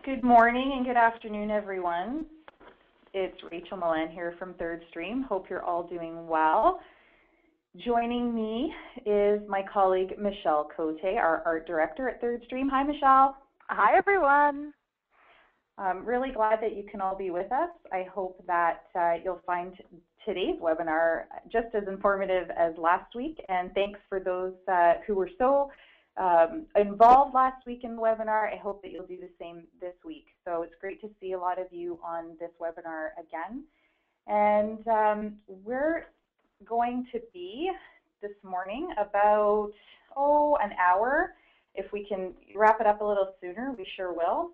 Good morning and good afternoon, everyone. It's Rachel Milan here from thirdstream. Hope you're all doing well. Joining me is my colleague Michelle Cote, our art director at thirdstream. Hi, Michelle. Hi, everyone. I'm really glad that you can all be with us. I hope that you'll find today's webinar just as informative as last week. And thanks for those who were so involved last week in the webinar. I hope that you'll do the same this week. So it's great to see a lot of you on this webinar again. And we're going to be this morning about, an hour. If we can wrap it up a little sooner, we sure will.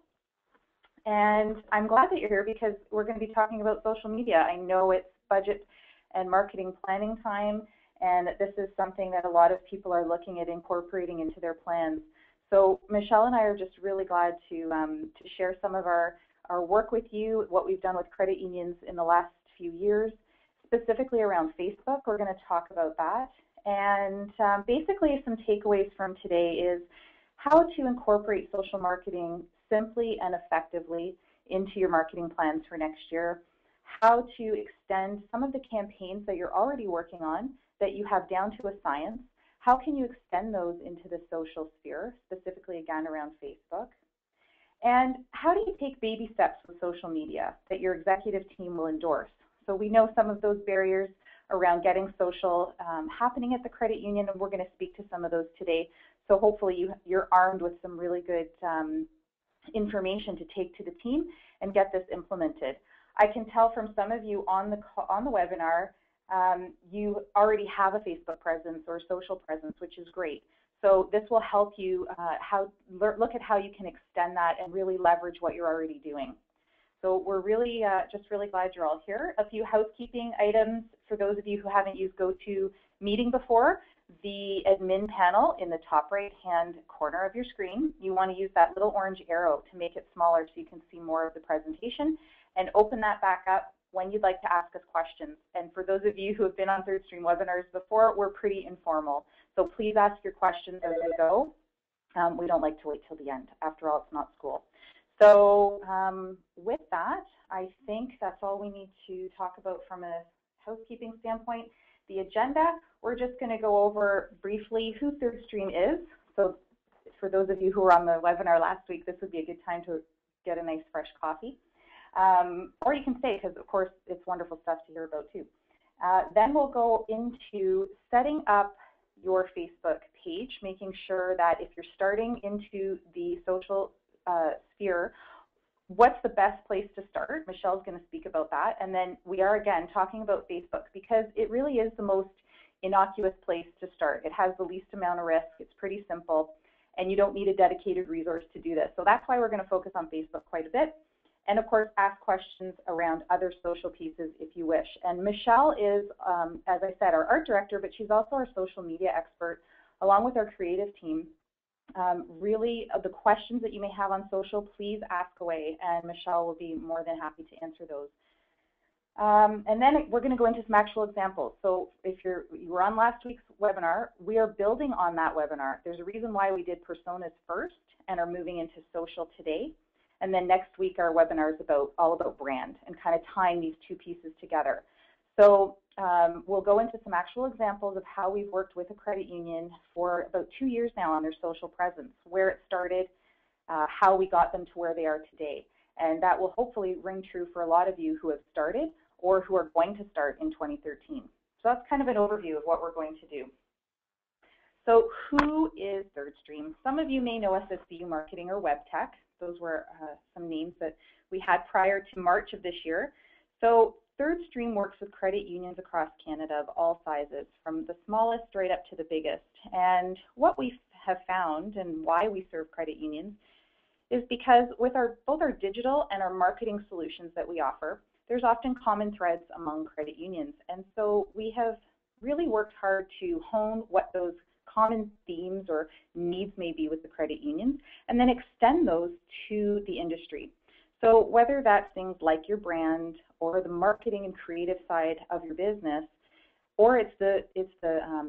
And I'm glad that you're here because we're going to be talking about social media. I know it's budget and marketing planning time, and this is something that a lot of people are looking at incorporating into their plans. So Michelle and I are just really glad to share some of our work with you, what we've done with credit unions in the last few years, specifically around Facebook. We're going to talk about that. And basically some takeaways from today is how to incorporate social marketing simply and effectively into your marketing plans for next year, how to extend some of the campaigns that you're already working on that you have down to a science, how can you extend those into the social sphere, specifically again around Facebook, and how do you take baby steps with social media that your executive team will endorse. So we know some of those barriers around getting social happening at the credit union, and we're going to speak to some of those today. So hopefully you're armed with some really good information to take to the team and get this implemented. I can tell from some of you on the webinar, you already have a Facebook presence or social presence, which is great. So this will help you look at how you can extend that and really leverage what you're already doing. So we're really just really glad you're all here. A few housekeeping items for those of you who haven't used GoToMeeting before. The admin panel in the top right-hand corner of your screen, you want to use that little orange arrow to make it smaller so you can see more of the presentation, and open that back up when you'd like to ask us questions. And for those of you who have been on thirdstream webinars before, we're pretty informal. So please ask your questions as we go. We don't like to wait till the end. After all, it's not school. So with that, I think that's all we need to talk about from a housekeeping standpoint. The agenda, we're just going to go over briefly who thirdstream is. So for those of you who were on the webinar last week, this would be a good time to get a nice fresh coffee. Or you can stay because, of course, it's wonderful stuff to hear about too. Then we'll go into setting up your Facebook page, making sure that if you're starting into the social sphere, what's the best place to start? Michelle's going to speak about that. And then we are, again, talking about Facebook because it really is the most innocuous place to start. It has the least amount of risk. It's pretty simple, and you don't need a dedicated resource to do this. So that's why we're going to focus on Facebook quite a bit. And, of course, ask questions around other social pieces if you wish. And Michelle is, as I said, our art director, but she's also our social media expert, along with our creative team. Really, the questions that you may have on social, please ask away, and Michelle will be more than happy to answer those. And then we're going to go into some actual examples. So if you were on last week's webinar, we are building on that webinar. There's a reason why we did personas first and are moving into social today. And then next week, our webinar is all about brand and kind of tying these two pieces together. So we'll go into some actual examples of how we've worked with a credit union for about 2 years now on their social presence, where it started, how we got them to where they are today. And that will hopefully ring true for a lot of you who have started or who are going to start in 2013. So that's kind of an overview of what we're going to do. So who is thirdstream? Some of you may know us as BU Marketing or WebTech. Those were some names that we had prior to March of this year. So thirdstream works with credit unions across Canada of all sizes, from the smallest right up to the biggest. And what we have found and why we serve credit unions is because with both our digital and our marketing solutions that we offer, there's often common threads among credit unions. And so we have really worked hard to hone what those common themes or needs may be with the credit unions, and then extend those to the industry. So whether that's things like your brand or the marketing and creative side of your business, or it's the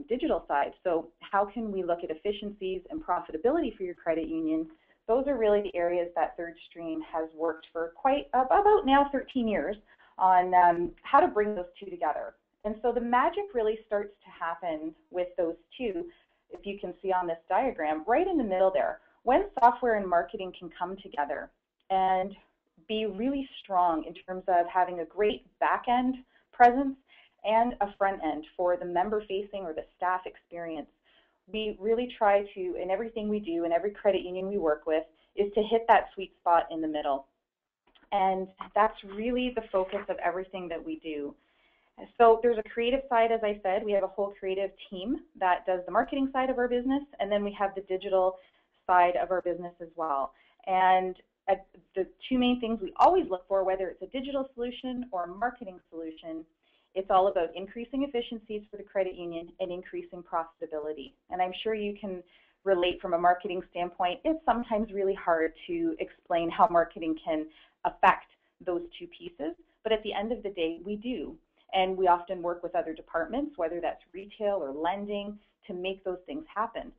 digital side. So how can we look at efficiencies and profitability for your credit union those are really the areas that thirdstream has worked for quite about now 13 years on how to bring those two together. And so the magic really starts to happen with those two, if you can see on this diagram, right in the middle there, when software and marketing can come together and be really strong in terms of having a great back-end presence and a front end for the member-facing or the staff experience. We really try to, in everything we do, in every credit union we work with, is to hit that sweet spot in the middle. And that's really the focus of everything that we do. So there's a creative side, as I said. We have a whole creative team that does the marketing side of our business, and then we have the digital side of our business as well. And the two main things we always look for, whether it's a digital solution or a marketing solution, it's all about increasing efficiencies for the credit union and increasing profitability. And I'm sure you can relate from a marketing standpoint. It's sometimes really hard to explain how marketing can affect those two pieces, but at the end of the day, we do. And we often work with other departments, whether that's retail or lending, to make those things happen.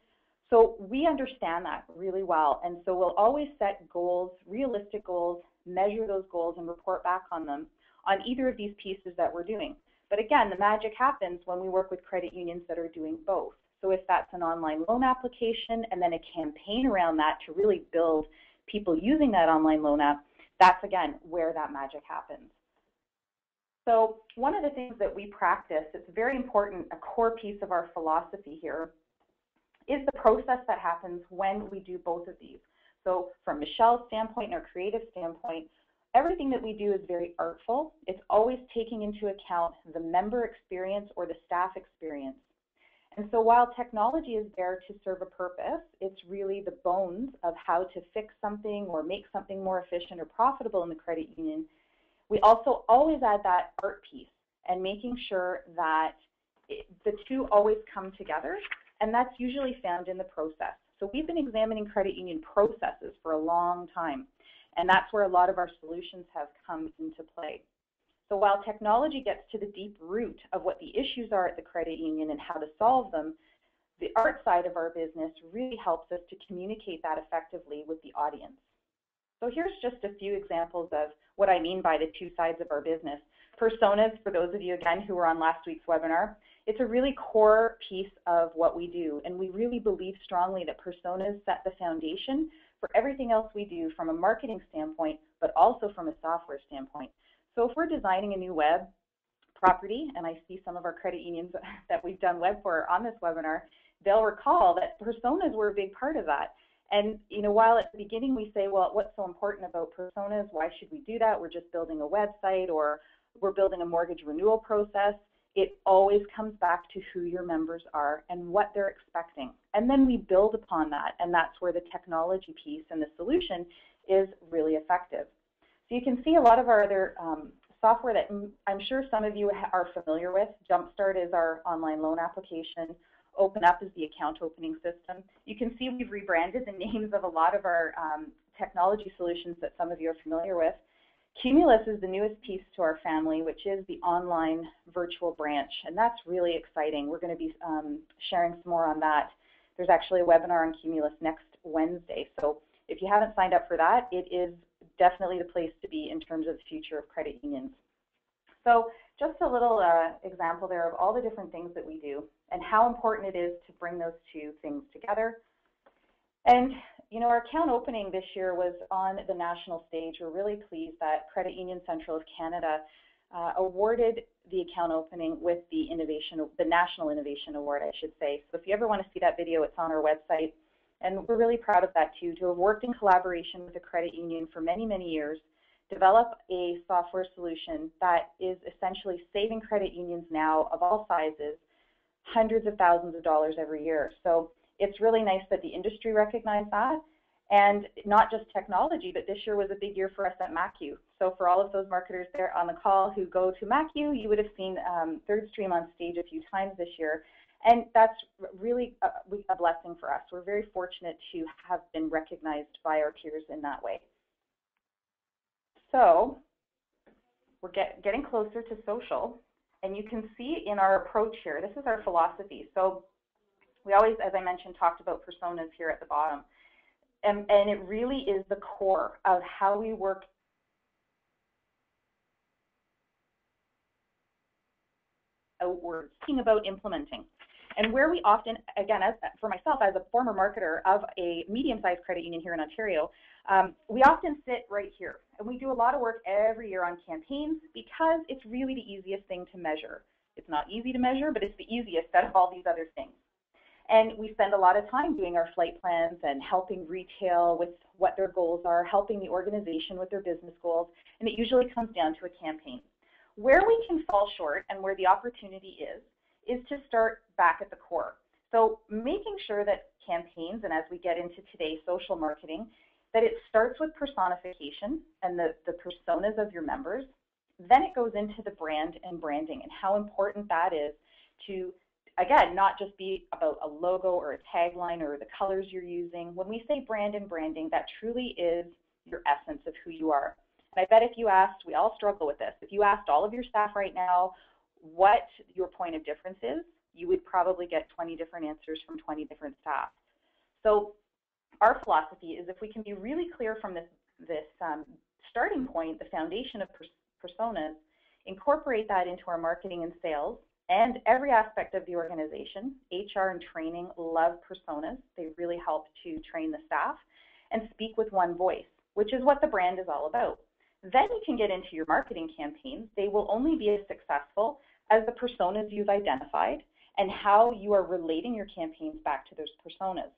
So we understand that really well, and so we'll always set goals, realistic goals, measure those goals, and report back on them on either of these pieces that we're doing. But again, the magic happens when we work with credit unions that are doing both. So if that's an online loan application and then a campaign around that to really build people using that online loan app, that's again where that magic happens. So one of the things that we practice, it's very important, a core piece of our philosophy here, is the process that happens when we do both of these. So from Michelle's standpoint and our creative standpoint, everything that we do is very artful. It's always taking into account the member experience or the staff experience. And so while technology is there to serve a purpose, it's really the bones of how to fix something or make something more efficient or profitable in the credit union. We also always add that art piece and making sure that the two always come together, and that's usually found in the process. So we've been examining credit union processes for a long time, and that's where a lot of our solutions have come into play. So while technology gets to the deep root of what the issues are at the credit union and how to solve them, the art side of our business really helps us to communicate that effectively with the audience. So here's just a few examples of what I mean by the two sides of our business. Personas, for those of you, again, who were on last week's webinar, it's a really core piece of what we do, and we really believe strongly that personas set the foundation for everything else we do from a marketing standpoint, but also from a software standpoint. So if we're designing a new web property, and I see some of our credit unions that we've done web for on this webinar, they'll recall that personas were a big part of that. And while at the beginning we say, well, what's so important about personas? Why should we do that? We're just building a website or we're building a mortgage renewal process. It always comes back to who your members are and what they're expecting. And then we build upon that, and that's where the technology piece and the solution is really effective. So you can see a lot of our other software that I'm sure some of you are familiar with. Jumpstart is our online loan application. Open Up is the account opening system. You can see we've rebranded the names of a lot of our technology solutions that some of you are familiar with. Cumulus is the newest piece to our family, which is the online virtual branch, and that's really exciting. We're going to be sharing some more on that. There's actually a webinar on Cumulus next Wednesday, so if you haven't signed up for that, it is definitely the place to be in terms of the future of credit unions. So just a little example there of all the different things that we do and how important it is to bring those two things together. And our account opening this year was on the national stage. We're really pleased that Credit Union Central of Canada awarded the account opening with the National Innovation Award, I should say. So if you ever want to see that video, it's on our website. And we're really proud of that too, to have worked in collaboration with the credit union for many, many years, develop a software solution that is essentially saving credit unions now of all sizes hundreds of thousands of dollars every year. So it's really nice that the industry recognized that, and not just technology, but this year was a big year for us at MACU. So for all of those marketers there on the call who go to MACU, you would have seen thirdstream on stage a few times this year, and that's really a blessing for us. We're very fortunate to have been recognized by our peers in that way. So we're getting closer to social, and you can see in our approach here, this is our philosophy. So we always, as I mentioned, talked about personas here at the bottom. and it really is the core of how we work outwards, thinking about implementing. And where we often, again, for myself as a former marketer of a medium-sized credit union here in Ontario, we often sit right here. And we do a lot of work every year on campaigns because it's really the easiest thing to measure. It's not easy to measure, but it's the easiest out of all these other things. And we spend a lot of time doing our flight plans and helping retail with what their goals are, helping the organization with their business goals, and it usually comes down to a campaign. Where we can fall short and where the opportunity is to start back at the core. So making sure that campaigns, and as we get into today's social marketing, that it starts with personification and the personas of your members. Then it goes into the brand and branding and how important that is to, again, not just be about a logo or a tagline or the colors you're using. When we say brand and branding, that truly is your essence of who you are. And I bet if you asked, we all struggle with this, if you asked all of your staff right now what your point of difference is, you would probably get 20 different answers from 20 different staff. So our philosophy is if we can be really clear from this starting point, the foundation of personas, incorporate that into our marketing and sales and every aspect of the organization. HR and training love personas. They really help to train the staff and speak with one voice, which is what the brand is all about. Then you can get into your marketing campaigns. They will only be as successful as the personas you've identified and how you are relating your campaigns back to those personas.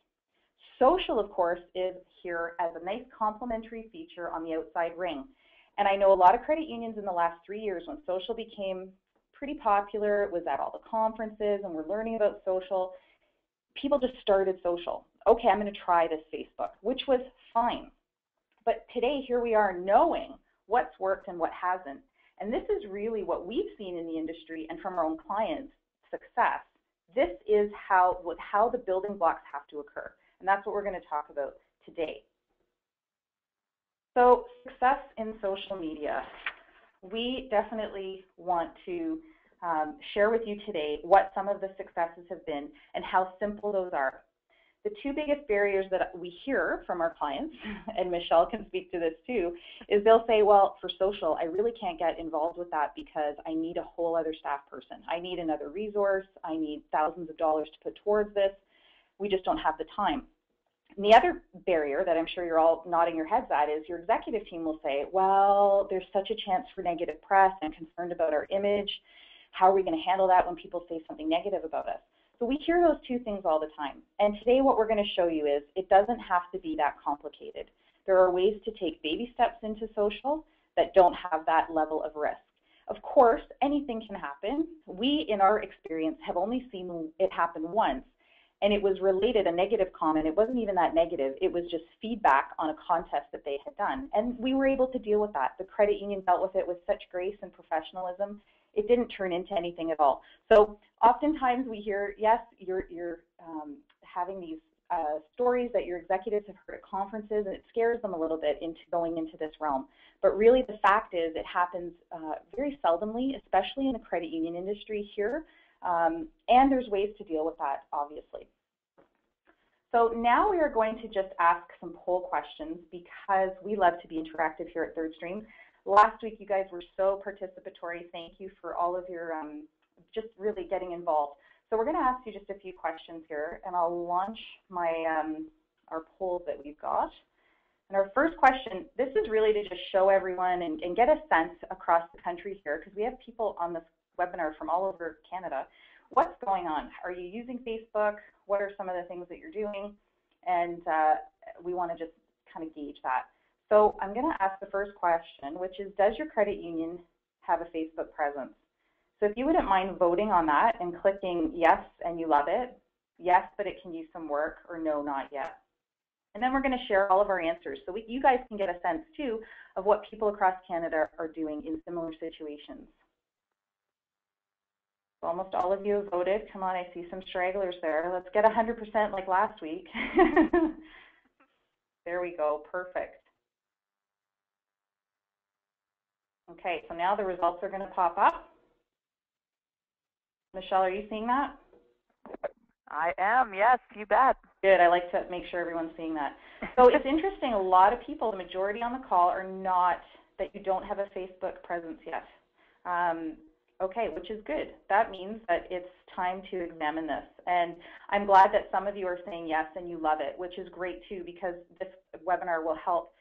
Social, of course, is here as a nice complementary feature on the outside ring. And I know a lot of credit unions in the last 3 years when social became pretty popular, it was at all the conferences and we're learning about social, people just started social. Okay, I'm going to try this Facebook, which was fine. But today, here we are knowing what's worked and what hasn't. And this is really what we've seen in the industry and from our own clients' success. This is how the building blocks have to occur. And that's what we're going to talk about today. So success in social media. We definitely want to share with you today what some of the successes have been and how simple those are. The two biggest barriers that we hear from our clients, and Michelle can speak to this too, is they'll say, well, for social, I really can't get involved with that because I need a whole other staff person. I need another resource. I need thousands of dollars to put towards this. We just don't have the time. And the other barrier that I'm sure you're all nodding your heads at is your executive team will say, well, there's such a chance for negative press. I'm concerned about our image. How are we going to handle that when people say something negative about us? So we hear those two things all the time. And today what we're going to show you is it doesn't have to be that complicated. There are ways to take baby steps into social that don't have that level of risk. Of course, anything can happen. We, in our experience, have only seen it happen once. And it was related, a negative comment. It wasn't even that negative. It was just feedback on a contest that they had done. And we were able to deal with that. The credit union dealt with it with such grace and professionalism. It didn't turn into anything at all. So oftentimes we hear, yes, you're having these stories that your executives have heard at conferences, and it scares them a little bit into going into this realm. But really the fact is it happens very seldomly, especially in the credit union industry here, and there's ways to deal with that, obviously. So now we are going to just ask some poll questions because we love to be interactive here at ThirdStream. Last week, you guys were so participatory. Thank you for all of your just really getting involved. So we're going to ask you just a few questions here, and I'll launch my our polls that we've got. And our first question, this is really to just show everyone and get a sense across the country here, because we have people on this webinar from all over Canada. What's going on? Are you using Facebook? What are some of the things that you're doing? And we want to just kind of gauge that. So I'm going to ask the first question, which is, does your credit union have a Facebook presence? So if you wouldn't mind voting on that and clicking yes and you love it, yes, but it can use some work, or no, not yet. And then we're going to share all of our answers so you guys can get a sense too of what people across Canada are doing in similar situations. So almost all of you have voted. Come on, I see some stragglers there. Let's get 100% like last week. There we go, perfect. Okay, so now the results are going to pop up. Michelle, are you seeing that? I am, yes, you bet. Good. I like to make sure everyone's seeing that. So it's interesting, a lot of people, the majority on the call, are not, that you don't have a Facebook presence yet. Okay, which is good. That means that it's time to examine this. And I'm glad that some of you are saying yes and you love it, which is great too, because this webinar will help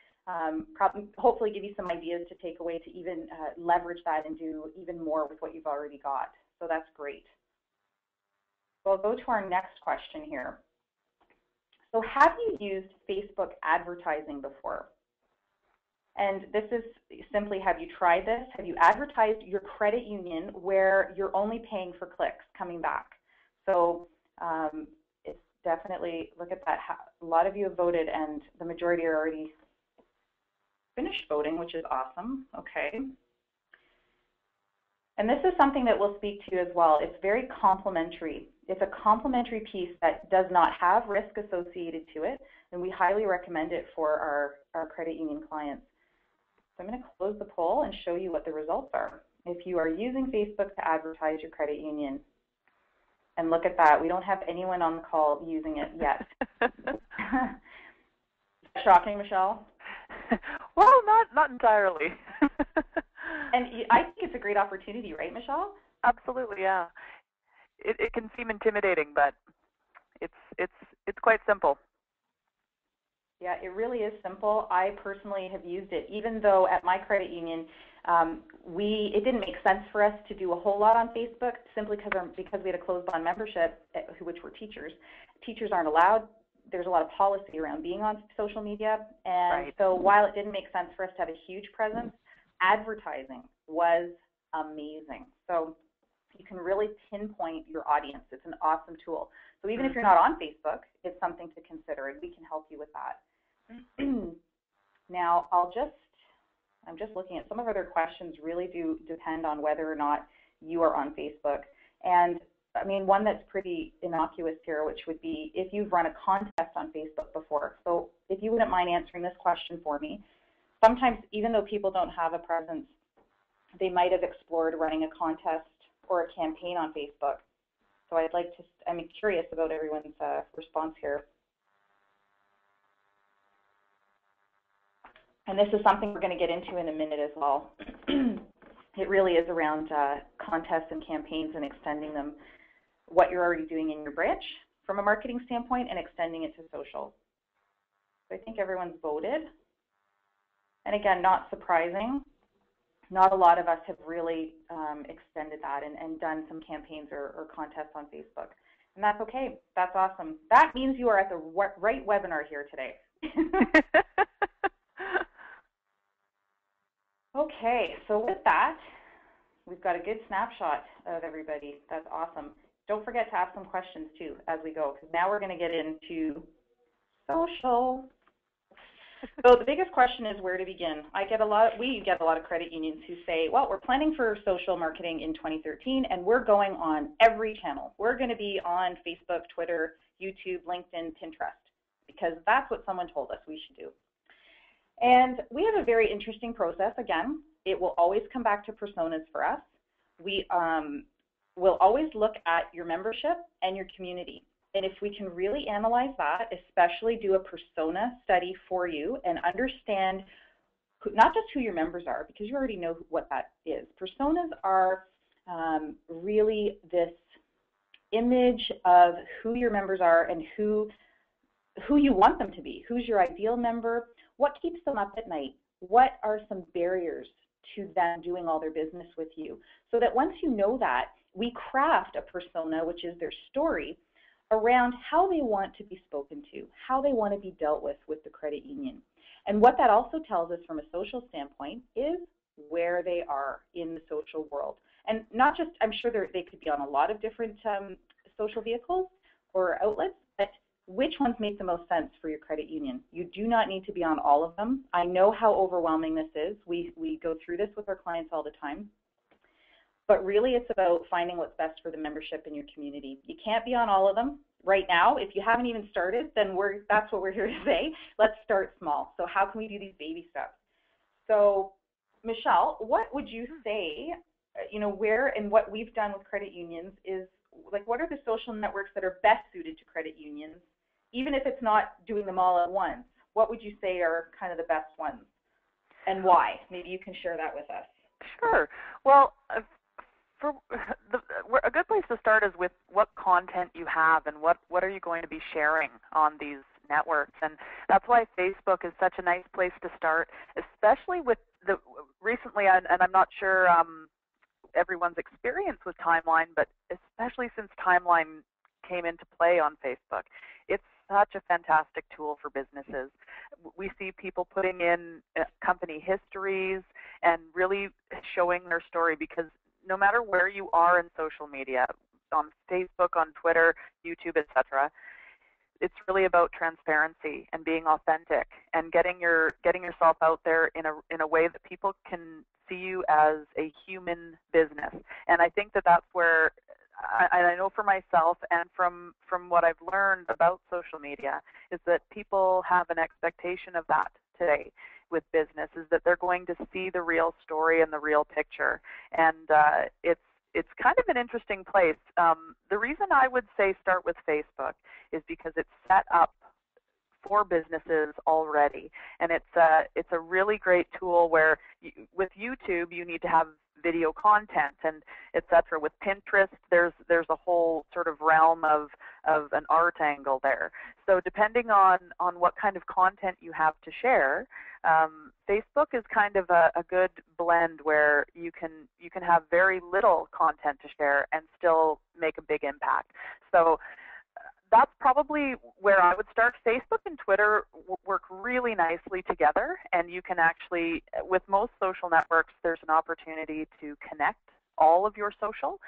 hopefully give you some ideas to take away to even leverage that and do even more with what you've already got. So that's great. So I'll go to our next question here. So have you used Facebook advertising before? And this is simply, have you tried this? Have you advertised your credit union where you're only paying for clicks coming back? So it's definitely, look at that. A lot of you have voted and the majority are already finished voting, which is awesome. Okay. And this is something that we'll speak to as well. It's very complementary. It's a complementary piece that does not have risk associated to it, and we highly recommend it for our credit union clients. So I'm going to close the poll and show you what the results are. If you are using Facebook to advertise your credit union, and look at that, we don't have anyone on the call using it yet. Shocking, Michelle? Well, not entirely. And I think it's a great opportunity, right, Michelle? Absolutely, yeah. It can seem intimidating, but it's quite simple. Yeah, it really is simple. I personally have used it, even though at my credit union, it didn't make sense for us to do a whole lot on Facebook, simply because we had a closed bond membership, which were teachers. Teachers aren't allowed. There's a lot of policy around being on social media, and right. So while it didn't make sense for us to have a huge presence, advertising was amazing. So you can really pinpoint your audience. It's an awesome tool. So even if you're not on Facebook, it's something to consider, and we can help you with that. Now, I'm just looking at some of our other questions really do depend on whether or not you are on Facebook. And I mean, one that's pretty innocuous here, which would be if you've run a contest on Facebook before. So if you wouldn't mind answering this question for me. Sometimes, even though people don't have a presence, they might have explored running a contest or a campaign on Facebook. So I'm curious about everyone's response here. And this is something we're going to get into in a minute as well. It really is around contests and campaigns and extending them, what you're already doing in your branch from a marketing standpoint and extending it to social. So I think everyone's voted. And again, not surprising, not a lot of us have really extended that and done some campaigns or contests on Facebook. And that's okay. That's awesome. That means you are at the right webinar here today. Okay, so with that, we've got a good snapshot of everybody. That's awesome. Don't forget to ask some questions too as we go, because now we're going to get into social. So the biggest question is where to begin. We get a lot of credit unions who say, well, we're planning for social marketing in 2013, and we're going on every channel. We're going to be on Facebook, Twitter, YouTube, LinkedIn, Pinterest, because that's what someone told us we should do. And we have a very interesting process. Again, it will always come back to personas for us. We will always look at your membership and your community. And if we can really analyze that, especially do a persona study for you and understand not just who your members are, because you already know what that is. Personas are really this image of who your members are and who you want them to be. Who's your ideal member? What keeps them up at night? What are some barriers to them doing all their business with you? So that once you know that, we craft a persona, which is their story, around how they want to be spoken to, how they want to be dealt with the credit union. And what that also tells us from a social standpoint is where they are in the social world. And not just, I'm sure they could be on a lot of different social vehicles or outlets, but which ones make the most sense for your credit union? You do not need to be on all of them. I know how overwhelming this is. We go through this with our clients all the time. But really, it's about finding what's best for the membership in your community. You can't be on all of them right now. If you haven't even started, then that's what we're here to say. Let's start small. So how can we do these baby steps? So, Michelle, what would you say, where and what we've done with credit unions is like what are the social networks that are best suited to credit unions, even if it's not doing them all at once? What would you say are kind of the best ones, and why? Maybe you can share that with us. Sure. Well, a good place to start is with what content you have and what are you going to be sharing on these networks. And that's why Facebook is such a nice place to start, especially with the recently, and I'm not sure everyone's experience with Timeline, but especially since Timeline came into play on Facebook, it's such a fantastic tool for businesses. We see people putting in company histories and really showing their story, because no matter where you are in social media, on Facebook, on Twitter, YouTube, etc., it's really about transparency and being authentic and getting yourself out there in a way that people can see you as a human business. And I think that that's where I know for myself and from what I've learned about social media is that people have an expectation of that today with business, is that they're going to see the real story and the real picture. And it's kind of an interesting place. The reason I would say start with Facebook is because it's set up for businesses already, and it's a really great tool where with YouTube you need to have video content and etc. With Pinterest, there's a whole sort of realm of an art angle there. So depending on what kind of content you have to share, Facebook is kind of a good blend where you can have very little content to share and still make a big impact. So that's probably where I would start. Facebook and Twitter work really nicely together, and you can actually, with most social networks, there's an opportunity to connect all of your social,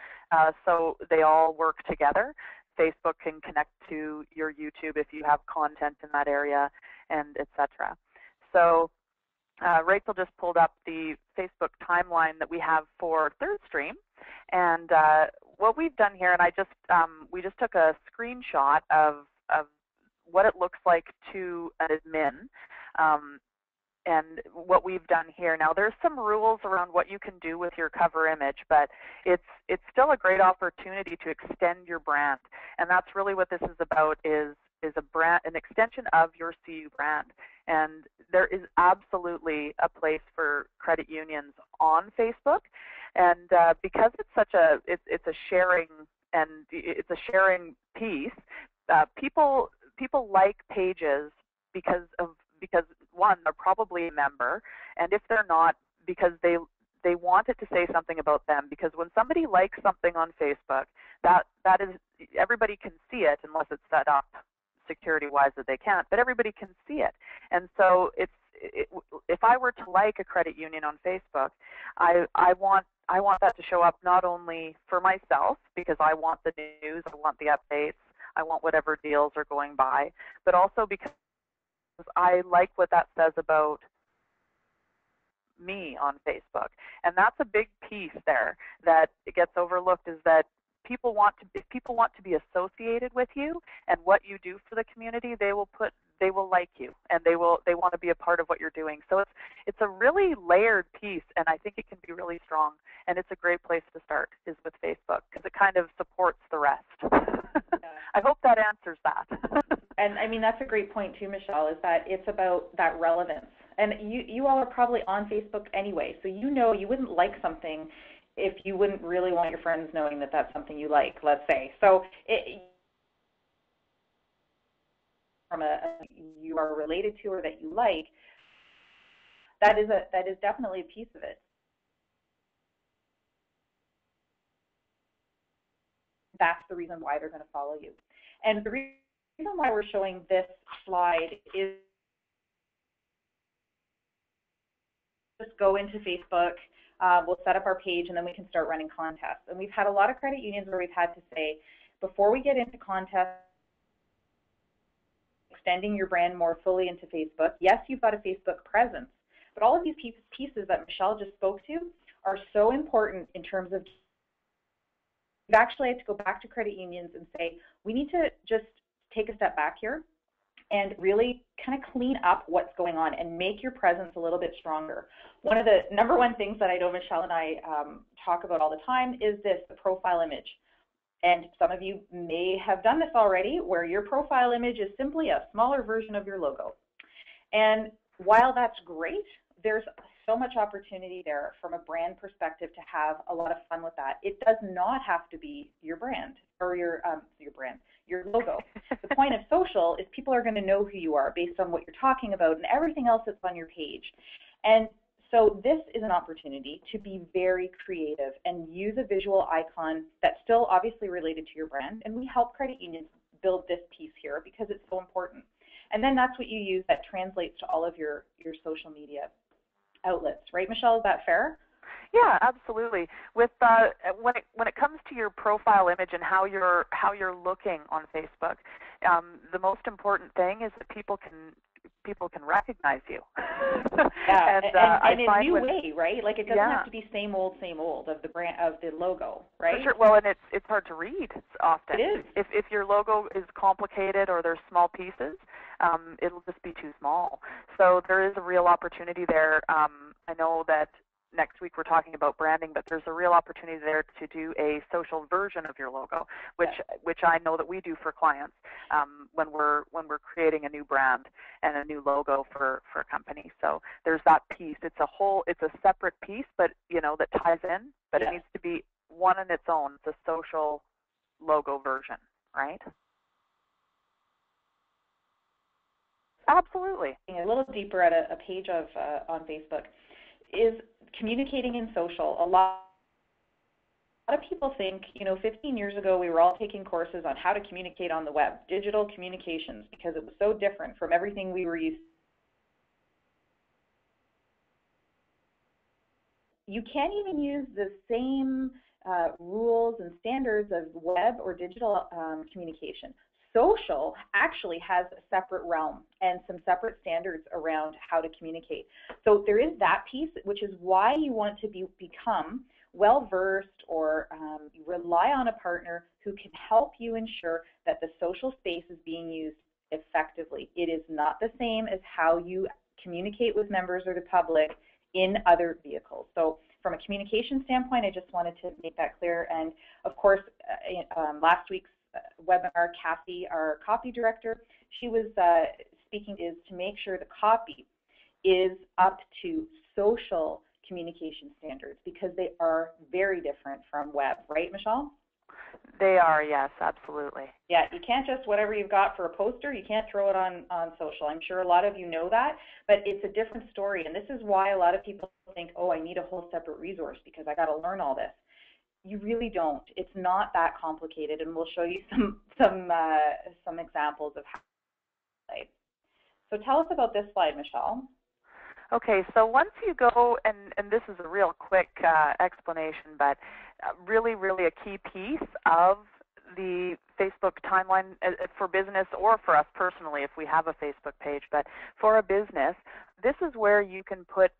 so they all work together. Facebook can connect to your YouTube if you have content in that area, and etc. So Rachel just pulled up the Facebook timeline that we have for ThirdStream, and what we've done here, and we just took a screenshot of what it looks like to an admin, and what we've done here. Now, there's some rules around what you can do with your cover image, but it's still a great opportunity to extend your brand, and that's really what this is about, is a brand, an extension of your CU brand. And there is absolutely a place for credit unions on Facebook, and because it's such it's a sharing, and it's a sharing piece, people like pages because one, they're probably a member, and if they're not, because they want it to say something about them. Because when somebody likes something on Facebook, that is, everybody can see it unless it's set up security-wise that they can't, but everybody can see it. And so if I were to like a credit union on Facebook, I want that to show up not only for myself, because I want the news, I want the updates, I want whatever deals are going by, but also because I like what that says about me on Facebook. And that's a big piece there that it gets overlooked, is that people want to be associated with you and what you do for the community. They will like you, and they want to be a part of what you're doing. So it's a really layered piece, and I think it can be really strong, and it's a great place to start is with Facebook, because it kind of supports the rest. I hope that answers that. And I mean, that's a great point too, Michelle, is that it's about that relevance. And you all are probably on Facebook anyway, so you know you wouldn't like something if you wouldn't really want your friends knowing that that's something you like, let's say. So from you are related to or that you like, that is definitely a piece of it. That's the reason why they're going to follow you. And the reason why we're showing this slide is just go into Facebook, we'll set up our page, and then we can start running contests. And we've had a lot of credit unions where we've had to say, before we get into contests, extending your brand more fully into Facebook, yes, you've got a Facebook presence, but all of these pieces that Michelle just spoke to are so important in terms of, we've actually had to go back to credit unions and say, we need to just take a step back here and really kind of clean up what's going on and make your presence a little bit stronger. One of the number one things that I know Michelle and I talk about all the time is the profile image. And some of you may have done this already, where your profile image is simply a smaller version of your logo. And while that's great, there's so much opportunity there from a brand perspective to have a lot of fun with that. It does not have to be your brand or your logo. The point of social is people are going to know who you are based on what you're talking about and everything else that's on your page. And so this is an opportunity to be very creative and use a visual icon that's still obviously related to your brand. And we help credit unions build this piece here because it's so important. And then that's what you use that translates to all of your social media outlets, right, Michelle? Is that fair? Yeah, absolutely. With when it comes to your profile image and how you're looking on Facebook, the most important thing is that people can recognize you. Yeah, and in a new way, right? Like it doesn't have to be same old of the brand of the logo, right? For sure. Well, and it's hard to read often. It is. If your logo is complicated or there's small pieces, it'll just be too small. So there is a real opportunity there. I know that next week we're talking about branding, but there's a real opportunity there to do a social version of your logo, which I know that we do for clients when we're creating a new brand and a new logo for a company. So there's that piece. It's a separate piece, but that ties in, but it needs to be one in its own. It's a social logo version, right? Absolutely. A little deeper at a page of on Facebook is communicating in social. A lot of people think, 15 years ago we were all taking courses on how to communicate on the web, digital communications, because it was so different from everything we were used to. You can't even use the same rules and standards of web or digital communication. Social actually has a separate realm and some separate standards around how to communicate. So there is that piece, which is why you want to become well-versed or rely on a partner who can help you ensure that the social space is being used effectively. It is not the same as how you communicate with members or the public in other vehicles. So from a communication standpoint, I just wanted to make that clear. And of course, last week's webinar, Kathy, our copy director, she was speaking is to make sure the copy is up to social communication standards because they are very different from web, right, Michelle? They are, yes, absolutely. Yeah, you can't just whatever you've got for a poster, you can't throw it on social. I'm sure a lot of you know that, but it's a different story. And this is why a lot of people think, oh, I need a whole separate resource because I got to learn all this. You really don't. It's not that complicated, and we'll show you some examples of how. So tell us about this slide, Michelle. Okay, so once you go, and this is a real quick explanation, but really a key piece of the Facebook timeline for business or for us personally if we have a Facebook page, but for a business, this is where you can put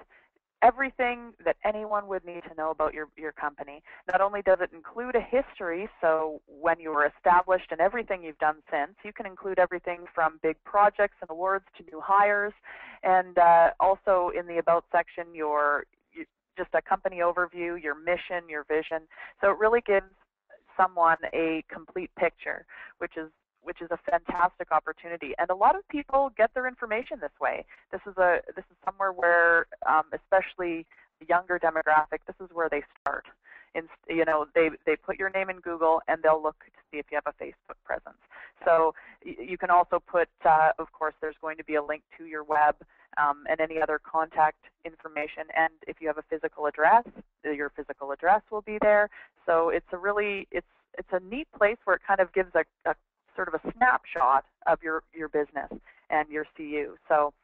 everything that anyone would need to know about your company. Not only does it include a history, so when you were established and everything you've done since, you can include everything from big projects and awards to new hires, and also in the About section, just a company overview, your mission, your vision. So it really gives someone a complete picture, which is a fantastic opportunity. And a lot of people get their information this way. This is somewhere where, especially the younger demographic, this is where they start. They put your name in Google and they'll look to see if you have a Facebook presence. So you can also put, of course, there's going to be a link to your web and any other contact information. And if you have a physical address, your physical address will be there. So it's a neat place where it kind of gives a sort of a snapshot of your business and your CU. So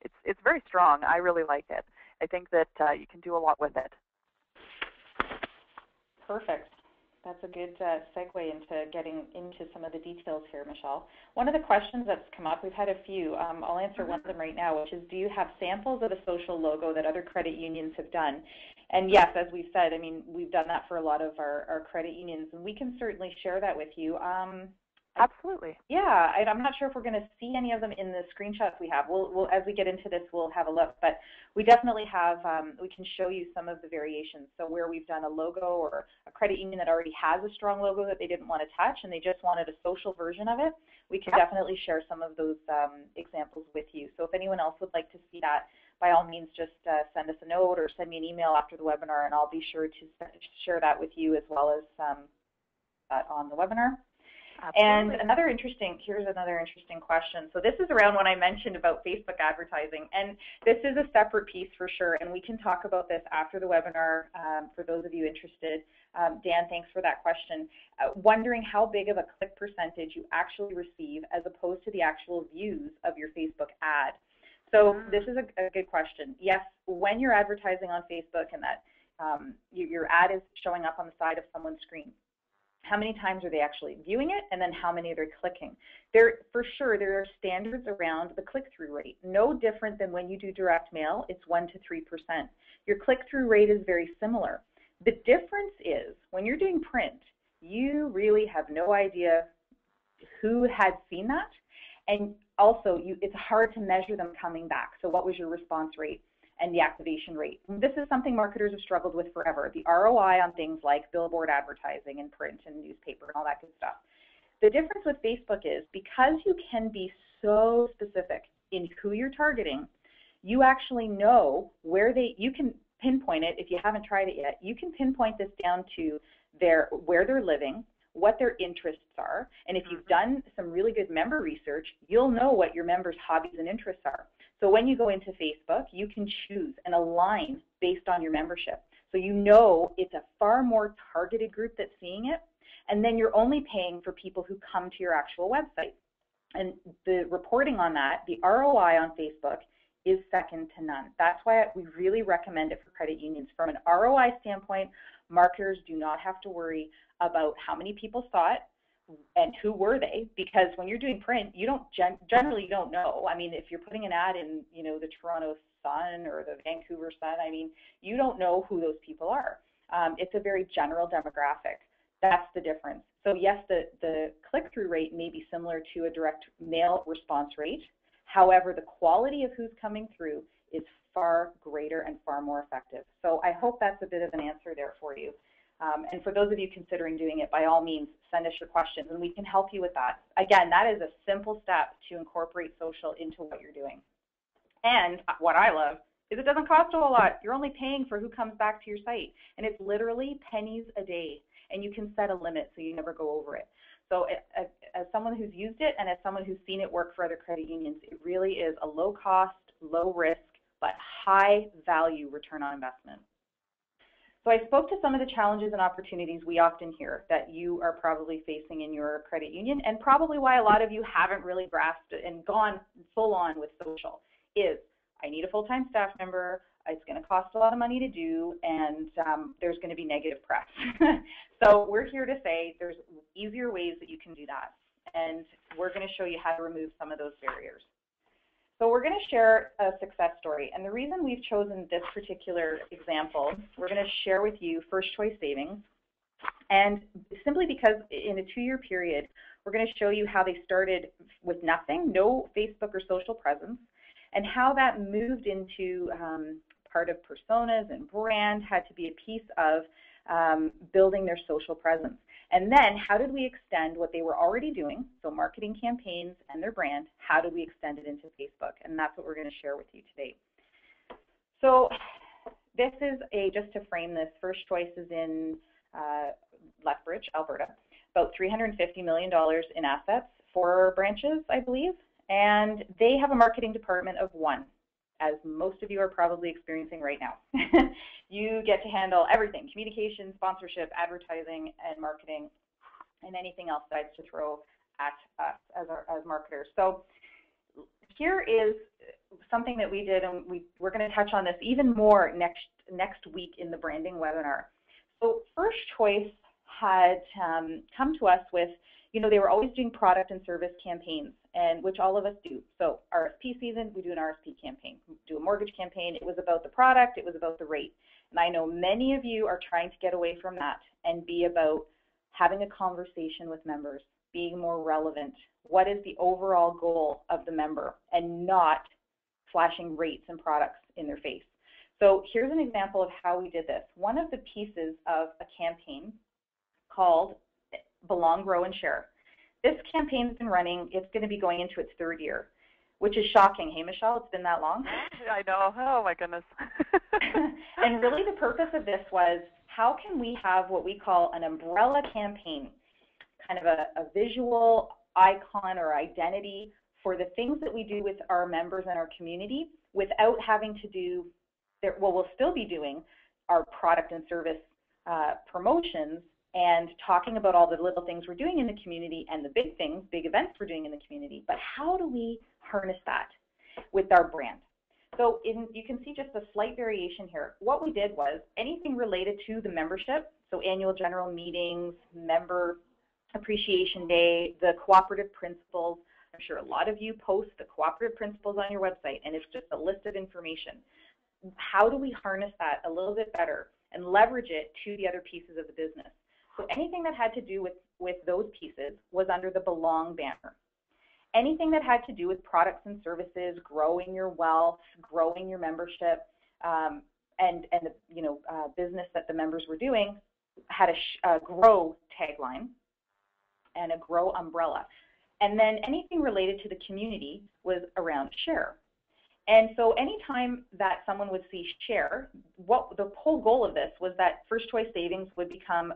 it's very strong. I really like it. I think that you can do a lot with it. Perfect. That's a good segue into getting into some of the details here, Michelle. One of the questions that's come up, we've had a few. I'll answer one of them right now, which is, do you have samples of a social logo that other credit unions have done? And yes, as we've said, I mean, we've done that for a lot of our credit unions, and we can certainly share that with you. Absolutely. Yeah, I'm not sure if we're going to see any of them in the screenshots we have. We'll as we get into this, we'll have a look. But we definitely have, we can show you some of the variations. So where we've done a logo or a credit union that already has a strong logo that they didn't want to touch and they just wanted a social version of it, we can definitely share some of those examples with you. So if anyone else would like to see that, by all means, just send us a note or send me an email after the webinar, and I'll be sure to share that with you as well as that on the webinar. Absolutely. And here's another interesting question. So this is around when I mentioned about Facebook advertising, and this is a separate piece for sure, and we can talk about this after the webinar for those of you interested. Dan, thanks for that question. Wondering how big of a click percentage you actually receive as opposed to the actual views of your Facebook ad. So this is a good question. Yes, when you're advertising on Facebook and that your ad is showing up on the side of someone's screen, how many times are they actually viewing it, and then how many are they clicking? For sure, there are standards around the click-through rate. No different than when you do direct mail, it's 1 to 3%. Your click-through rate is very similar. The difference is when you're doing print, you really have no idea who had seen that, and also it's hard to measure them coming back. So what was your response rate and the activation rate? This is something marketers have struggled with forever, the ROI on things like billboard advertising and print and newspaper and all that good stuff. The difference with Facebook is because you can be so specific in who you're targeting, you actually know where you can pinpoint it. If you haven't tried it yet, you can pinpoint this down to where they're living, what their interests are, and if you've done some really good member research, you'll know what your members' hobbies and interests are. So when you go into Facebook, you can choose and align based on your membership. So you know it's a far more targeted group that's seeing it, and then you're only paying for people who come to your actual website. And the reporting on that, the ROI on Facebook, is second to none. That's why we really recommend it for credit unions. From an ROI standpoint, marketers do not have to worry about how many people saw it and who were they, because when you're doing print, you don't generally you don't know. I mean, if you're putting an ad in, the Toronto Sun or the Vancouver Sun, I mean, you don't know who those people are. It's a very general demographic. That's the difference. So yes, the click-through rate may be similar to a direct mail response rate. However, the quality of who's coming through is far greater and far more effective. So I hope that's a bit of an answer there for you. And for those of you considering doing it, by all means, send us your questions and we can help you with that. Again, that is a simple step to incorporate social into what you're doing. And what I love is it doesn't cost a whole lot. You're only paying for who comes back to your site. And it's literally pennies a day. And you can set a limit so you never go over it. So as someone who's used it and as someone who's seen it work for other credit unions, it really is a low cost, low risk, but high value return on investment. So I spoke to some of the challenges and opportunities we often hear that you are probably facing in your credit union, and probably why a lot of you haven't really grasped it and gone full on with social is, I need a full-time staff member, it's going to cost a lot of money to do, and there's going to be negative press. So we're here to say there's easier ways that you can do that, and we're going to show you how to remove some of those barriers. So we're going to share a success story, and the reason we've chosen this particular example, we're going to share with you First Choice Savings, and simply because in a 2-year period, we're going to show you how they started with nothing, no Facebook or social presence, and how that moved into part of personas and brand, had to be a piece of building their social presence. And then how did we extend what they were already doing, so marketing campaigns and their brand, how do we extend it into Facebook? And that's what we're going to share with you today. So this is just to frame this, First Choice is in Lethbridge, Alberta, about $350 million in assets, 4 branches, I believe, and they have a marketing department of 1. As most of you are probably experiencing right now. You get to handle everything, communication, sponsorship, advertising, and marketing, and anything else that to throw at us as marketers. So here is something that we did, and we're going to touch on this even more next week in the branding webinar. So First Choice had come to us with, they were always doing product and service campaigns, and which all of us do. So RSP season, we do an RSP campaign. We do a mortgage campaign. It was about the product. It was about the rate. And I know many of you are trying to get away from that and be about having a conversation with members, being more relevant? What is the overall goal of the member, and not flashing rates and products in their face? So here's an example of how we did this. One of the pieces of a campaign called Belong, Grow, and Share. This campaign's been running, it's going to be going into its 3rd year, which is shocking. Hey, Michelle, it's been that long? I know. Oh, my goodness. And really the purpose of this was, how can we have what we call an umbrella campaign, kind of a visual icon or identity for the things that we do with our members and our community without having to do, well, we'll still be doing our product and service promotions and talking about all the little things we're doing in the community and the big things, big events we're doing in the community. But how do we harness that with our brand? So you can see just a slight variation here. What we did was anything related to the membership, so annual general meetings, member appreciation day, the cooperative principles. I'm sure a lot of you post the cooperative principles on your website, and it's just a list of information. How do we harness that a little bit better and leverage it to the other pieces of the business? So anything that had to do with those pieces was under the Belong banner. Anything that had to do with products and services, growing your wealth, growing your membership, and the business that the members were doing had a grow tagline and a grow umbrella. And then anything related to the community was around share. And so anytime that someone would see share, what the whole goal of this was that First Choice Savings would become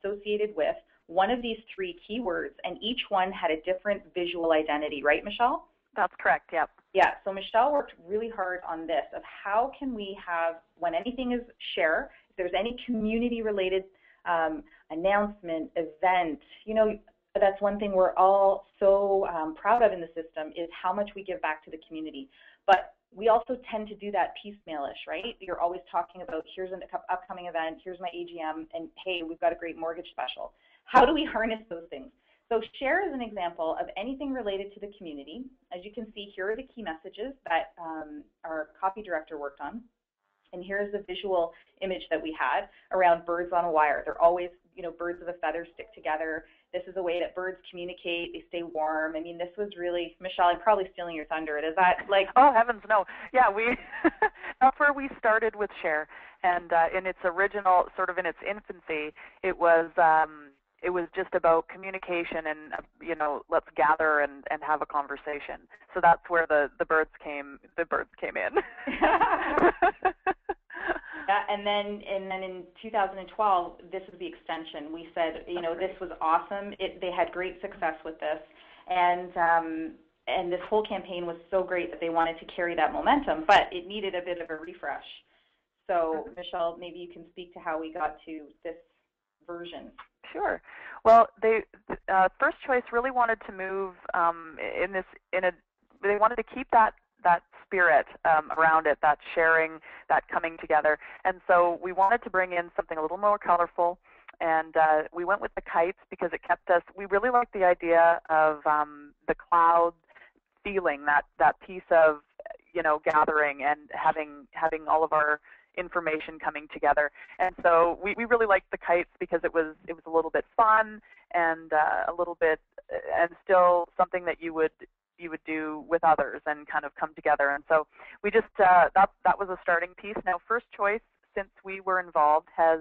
associated with one of these 3 keywords, and each one had a different visual identity, right, Michelle? That's correct, yep. Yeah, so Michelle worked really hard on this of how can we have, when anything is share, if there's any community-related announcement, event, that's one thing we're all so proud of in the system is how much we give back to the community. But we also tend to do that piecemeal-ish, right? You're always talking about, here's an upcoming event, here's my AGM, and hey, we've got a great mortgage special. How do we harness those things? So share is an example of anything related to the community. As you can see, here are the key messages that our copy director worked on. And here's the visual image that we had around birds on a wire. They're always, birds of a feather stick together. This is a way that birds communicate. They stay warm. I mean, this was really, Michelle, I'm probably stealing your thunder. Is that like? Oh, heavens, no. Yeah, that's where we started with Share. And in its original, sort of in its infancy, it was just about communication and, let's gather and have a conversation. So that's where the birds came in. Yeah, and then in 2012, this was the extension. We said, this was awesome. They had great success with this, and this whole campaign was so great that they wanted to carry that momentum, but it needed a bit of a refresh. So, Michelle, maybe you can speak to how we got to this version. Sure. Well, First Choice really wanted to move they wanted to keep that spirit around it, that sharing, that coming together. And so we wanted to bring in something a little more colorful, and we went with the kites because it kept us, we really liked the idea of the cloud feeling, that piece of, gathering and having all of our information coming together. And so we really liked the kites because it was a little bit fun and a little bit, and still something that you would do with others and kind of come together. And so we just that was a starting piece. Now First Choice, since we were involved, has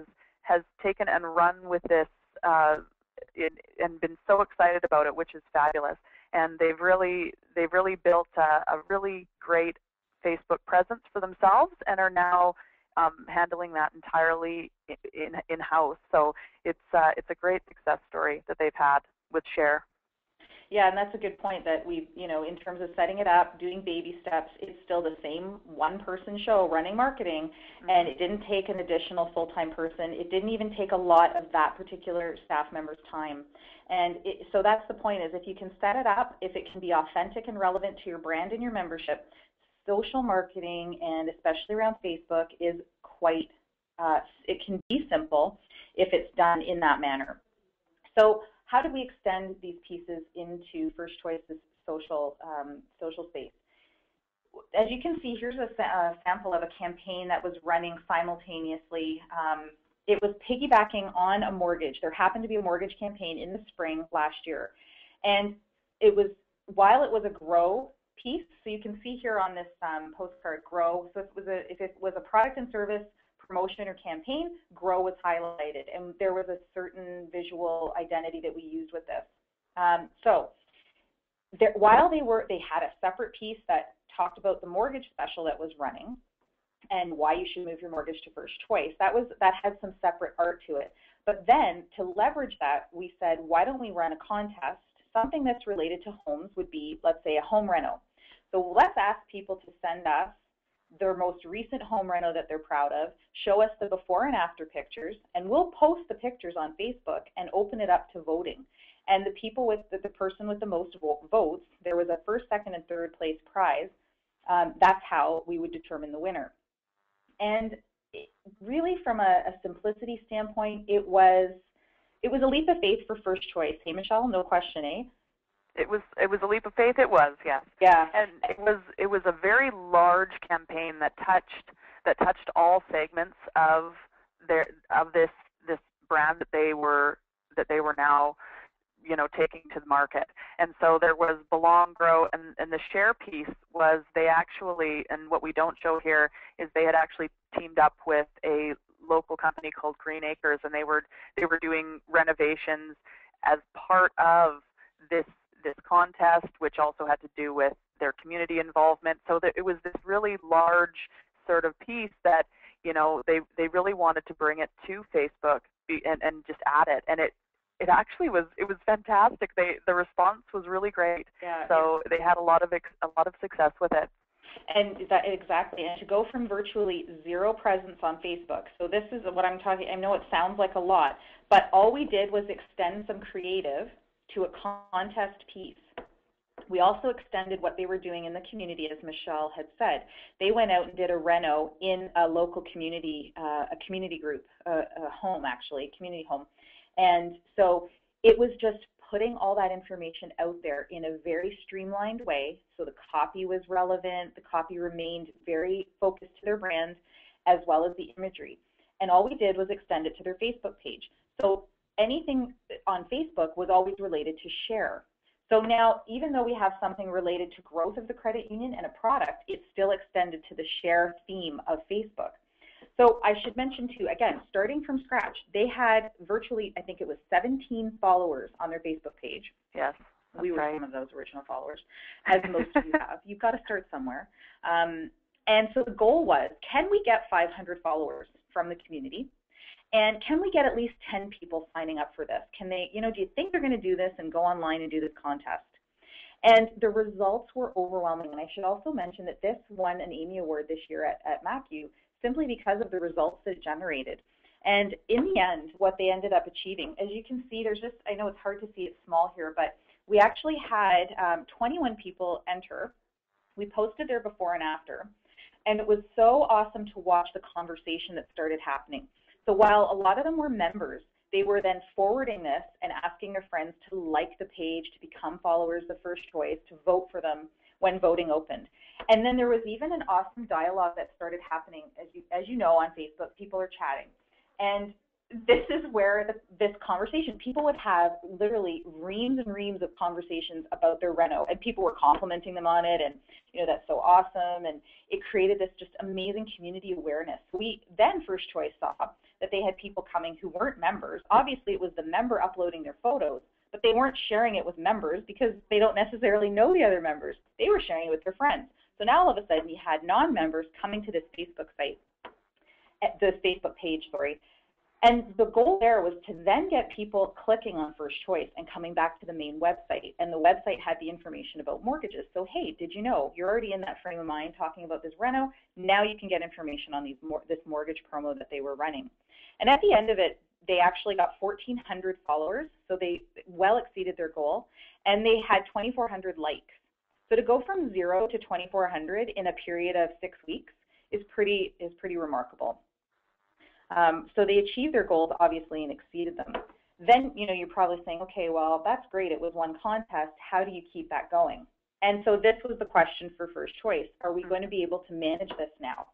taken and run with this and been so excited about it, which is fabulous. And they've really built a really great Facebook presence for themselves and are now handling that entirely in-house. So it's a great success story that they've had with Share. Yeah, and that's a good point that we've, in terms of setting it up, doing baby steps, it's still the same one-person show running marketing, and it didn't take an additional full-time person. It didn't even take a lot of that particular staff member's time. And so that's the point, is if you can set it up, if it can be authentic and relevant to your brand and your membership, social marketing, and especially around Facebook, is quite, it can be simple if it's done in that manner. So how do we extend these pieces into First Choice's social space? As you can see, here's a sample of a campaign that was running simultaneously it was piggybacking on a mortgage. There happened to be a mortgage campaign in the spring last year. And it was, while it was a grow piece, so you can see here on this postcard, grow. So if it was a product and service promotion or campaign, grow was highlighted. And there was a certain visual identity that we used with this. While they had a separate piece that talked about the mortgage special that was running and why you should move your mortgage to first choice. That had some separate art to it. But then to leverage that, we said, why don't we run a contest? Something that's related to homes would be, let's say, a home reno. So let's ask people to send us their most recent home reno that they're proud of, show us the before and after pictures, and we'll post the pictures on Facebook and open it up to voting. And the people with the person with the most votes, there was a first, second, and third place prize. That's how we would determine the winner. And really, from a simplicity standpoint, it was a leap of faith for first choice. Hey, Michelle, no question, eh? It was a leap of faith. It was, yes. Yeah. And it was a very large campaign that touched all segments of this brand that they were now, taking to the market. And so there was belong, grow, and the share piece was they actually, and what we don't show here is they had actually teamed up with a local company called Green Acres, and they were doing renovations as part of this contest, which also had to do with their community involvement. So that it was this really large sort of piece that, they really wanted to bring it to Facebook and just add it. And it actually was fantastic. The response was really great. Yeah, so they had a lot of success with it. And exactly, and to go from virtually zero presence on Facebook. So this is what I'm talking. I know it sounds like a lot, but all we did was extend some creative to a contest piece. We also extended what they were doing in the community, as Michelle had said. They went out and did a reno in a local community, a community group, a home actually, a community home. And so it was just putting all that information out there in a very streamlined way. So the copy was relevant, the copy remained very focused to their brand, as well as the imagery. And all we did was extend it to their Facebook page. So anything on Facebook was always related to share. So now, even though we have something related to growth of the credit union and a product, it's still extended to the share theme of Facebook. So I should mention too, again, starting from scratch, they had virtually, I think it was 17 followers on their Facebook page. Yes. We were some of those original followers, as most of you have. You've got to start somewhere. And so the goal was, can we get 500 followers from the community? And can we get at least 10 people signing up for this? Can they, do you think they're going to do this and go online and do this contest? And the results were overwhelming. And I should also mention that this won an Amy Award this year at MacU simply because of the results that it generated. And in the end, what they ended up achieving, as you can see, there's just, I know it's hard to see it small here, but we actually had 21 people enter. We posted their before and after. And it was so awesome to watch the conversation that started happening. So while a lot of them were members, they were then forwarding this and asking their friends to like the page, to become followers of First Choice, to vote for them when voting opened. And then there was even an awesome dialogue that started happening. As you know, on Facebook, people are chatting. And this is where this conversation, people would have literally reams and reams of conversations about their reno, and people were complimenting them on it, and that's so awesome, and it created this just amazing community awareness. We then First Choice saw that they had people coming who weren't members. Obviously, it was the member uploading their photos, but they weren't sharing it with members because they don't necessarily know the other members. They were sharing it with their friends. So now all of a sudden, you had non-members coming to this Facebook site, this Facebook page, and the goal there was to then get people clicking on First Choice and coming back to the main website. And the website had the information about mortgages. So, hey, did you know you're already in that frame of mind talking about this reno? Now you can get information on this mortgage promo that they were running. And at the end of it, they actually got 1,400 followers. So they well exceeded their goal. And they had 2,400 likes. So to go from 0 to 2,400 in a period of 6 weeks is pretty remarkable. So they achieved their goals, obviously, and exceeded them. Then, you're probably saying, okay, well, that's great. It was one contest. How do you keep that going? And so this was the question for First Choice. Are we going to be able to manage this now?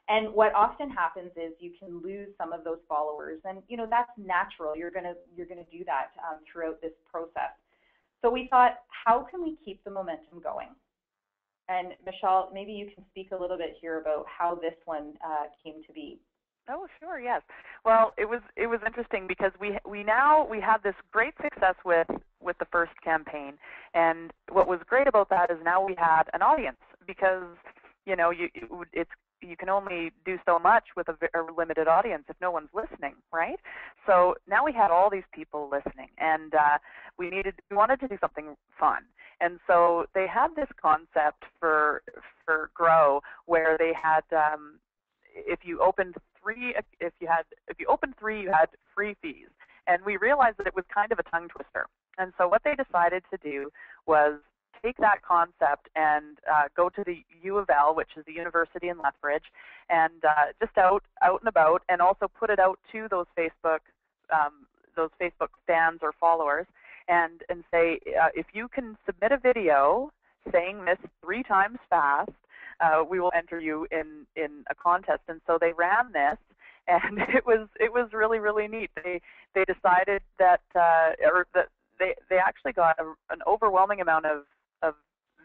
And what often happens is you can lose some of those followers, and that's natural. You're gonna do that throughout this process. So we thought, how can we keep the momentum going? And Michelle, maybe you can speak a little bit here about how this one came to be. Oh, sure, yes. Well, it was interesting because we had this great success with the first campaign, and what was great about that is now we had an audience, because you can only do so much with a limited audience if no one's listening, right? So now we had all these people listening, and we wanted to do something fun. And so they had this concept for Grow, where they had if you opened three, you had free fees. And we realized that it was kind of a tongue twister. And so what they decided to do was take that concept and go to the U of L, which is the university in Lethbridge, and just out and about, and also put it out to those Facebook fans or followers, and say, if you can submit a video saying this 3 times fast, we will enter you in a contest. And so they ran this, and it was really, really neat. They decided that they actually got an overwhelming amount of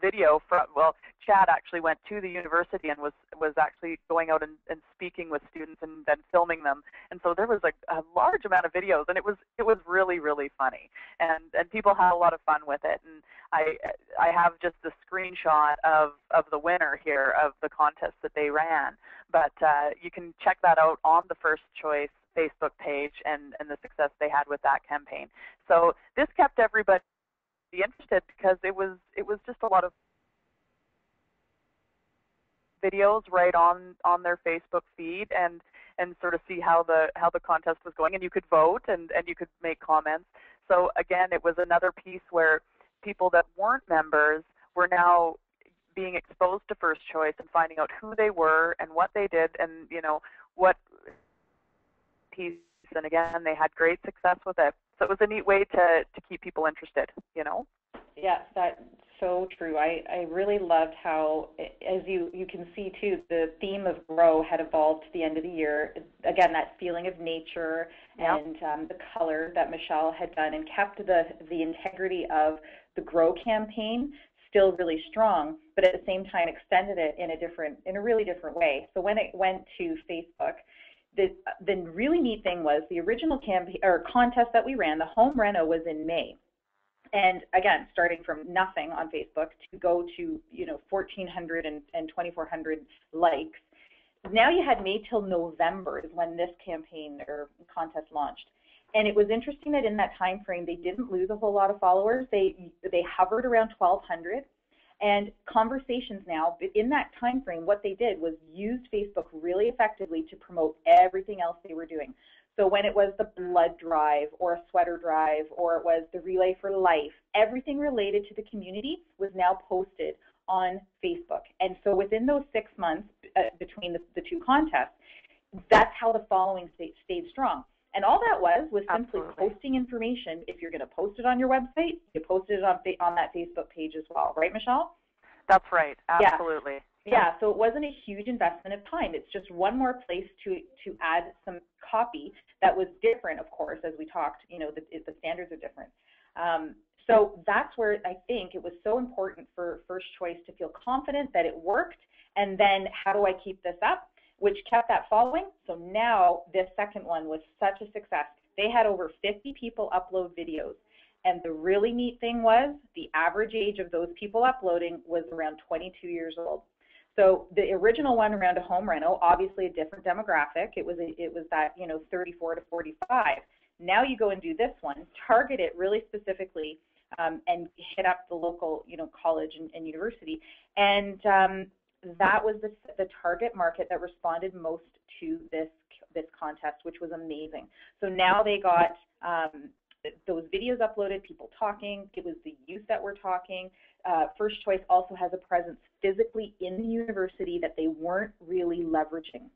video from, well, Chad actually went to the university and was actually going out and speaking with students and then filming them. And so there was a large amount of videos, and it was really, really funny. And people had a lot of fun with it. And I have just the screenshot of the winner here of the contest that they ran. But you can check that out on the First Choice Facebook page and the success they had with that campaign. So this kept everybody interested, because it was just a lot of videos right on their Facebook feed, and sort of see how the contest was going, and you could vote and you could make comments. So again, it was another piece where people that weren't members were now being exposed to First Choice and finding out who they were and what they did, and what piece. And again, they had great success with it. So it was a neat way to keep people interested, Yeah, that's so true. I really loved how, as you can see too, the theme of Grow had evolved to the end of the year. Again, that feeling of nature, yep, and the color that Michelle had done, and kept the integrity of the Grow campaign still really strong, but at the same time extended it in a really different way. So when it went to Facebook, the really neat thing was the original campaign or contest that we ran, the home reno, was in May. And again, starting from nothing on Facebook to go to 1,400 and 2,400 likes. Now you had May till November is when this campaign or contest launched. And it was interesting that in that time frame they didn't lose a whole lot of followers. They hovered around 1,200. And conversations now, in that time frame, what they did was used Facebook really effectively to promote everything else they were doing. So when it was the blood drive or a sweater drive, or it was the Relay for Life, everything related to the community was now posted on Facebook. And so within those 6 months between the two contests, that's how the following stayed strong. And all that was simply posting information. If you're going to post it on your website, you posted it on that Facebook page as well. Right, Michelle? That's right. Absolutely. Yeah, so it wasn't a huge investment of time. It's just one more place to add some copy that was different, of course, as we talked, the standards are different. So that's where I think it was so important for First Choice to feel confident that it worked, and then how do I keep this up, which kept that following. So now this second one was such a success. They had over 50 people upload videos. And the really neat thing was the average age of those people uploading was around 22 years old. So the original one around a home reno, obviously a different demographic. It was that 34 to 45. Now you go and do this one, target it really specifically, and hit up the local college and university, and that was the target market that responded most to this contest, which was amazing. So now they got those videos uploaded, people talking. It was the youth that were talking. First Choice also has a presence physically in the university that they weren't really leveraging.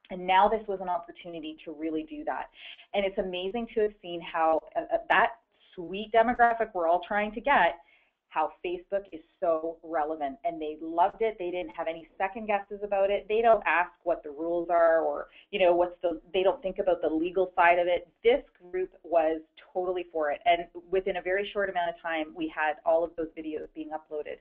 And now this was an opportunity to really do that. And it's amazing to have seen how that sweet demographic we're all trying to get how Facebook is so relevant, and they loved it. They didn't have any second guesses about it. They don't ask what the rules are, or they don't think about the legal side of it. This group was totally for it, and within a very short amount of time, we had all of those videos being uploaded.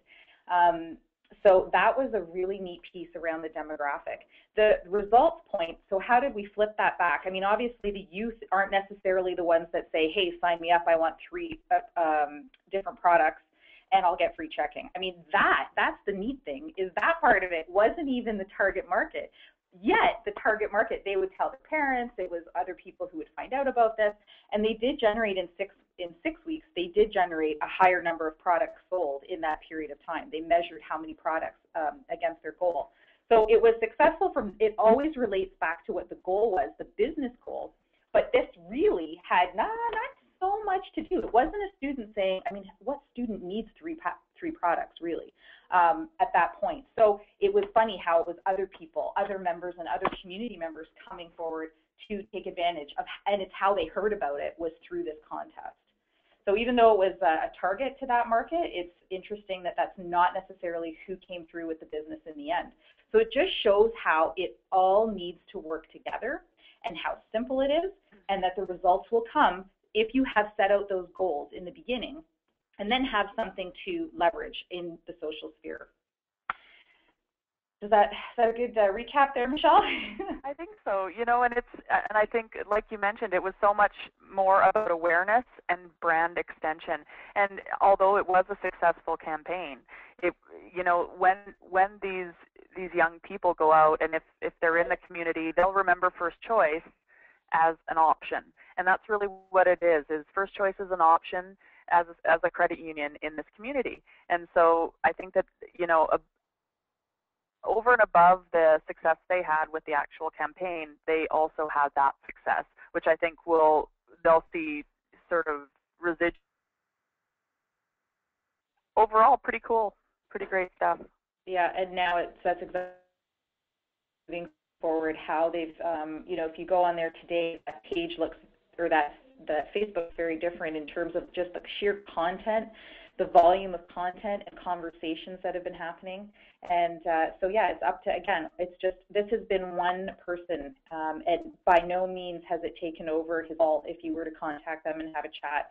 So that was a really neat piece around the demographic. The results point, so how did we flip that back? I mean, obviously the youth aren't necessarily the ones that say, hey, sign me up, I want 3 different products and I'll get free checking. I mean, that's the neat thing, is that part of it wasn't even the target market. Yet the target market, they would tell their parents, it was other people who would find out about this, and they did generate in six weeks, they did generate a higher number of products sold in that period of time. They measured how many products against their goal. So it was successful it always relates back to what the goal was, the business goal, but this really had not so much to do. It wasn't a student saying, I mean, what student needs three products really at that point? So it was funny how it was other people, other members and other community members coming forward to take advantage of, and it's how they heard about it was through this contest. So even though it was a target to that market, it's interesting that that's not necessarily who came through with the business in the end. So it just shows how it all needs to work together and how simple it is, and that the results will come if you have set out those goals in the beginning and then have something to leverage in the social sphere. Is that a good recap there, Michelle? I think so. And I think, like you mentioned, it was so much more about awareness and brand extension. And although it was a successful campaign, when these young people go out, and if they're in the community, they'll remember First Choice as an option. And that's really what it is First Choice is an option as a credit union in this community. And so I think that, over and above the success they had with the actual campaign, they also had that success, which I think they'll see sort of residual. Overall, pretty cool, pretty great stuff. Yeah, and now that's exactly moving forward how they've, if you go on there today, that page looks, or the Facebook is very different in terms of just the sheer content, the volume of content and conversations that have been happening. And so, yeah, it's up to, again, it's just, this has been one person, and by no means has it taken over his all. If you were to contact them and have a chat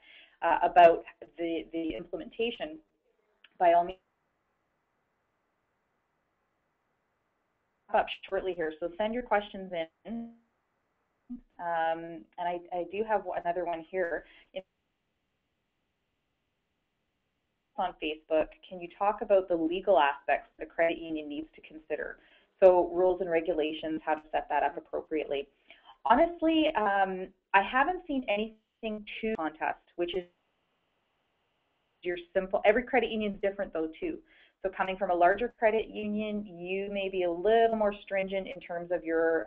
about the implementation, by all means, up shortly here. So send your questions in. And I do have another one here. On Facebook, can you talk about the legal aspects the credit union needs to consider? So rules and regulations, how to set that up appropriately. Honestly, I haven't seen anything to contest, which is your simple, every credit union is different though too. So coming from a larger credit union, you may be a little more stringent in terms of your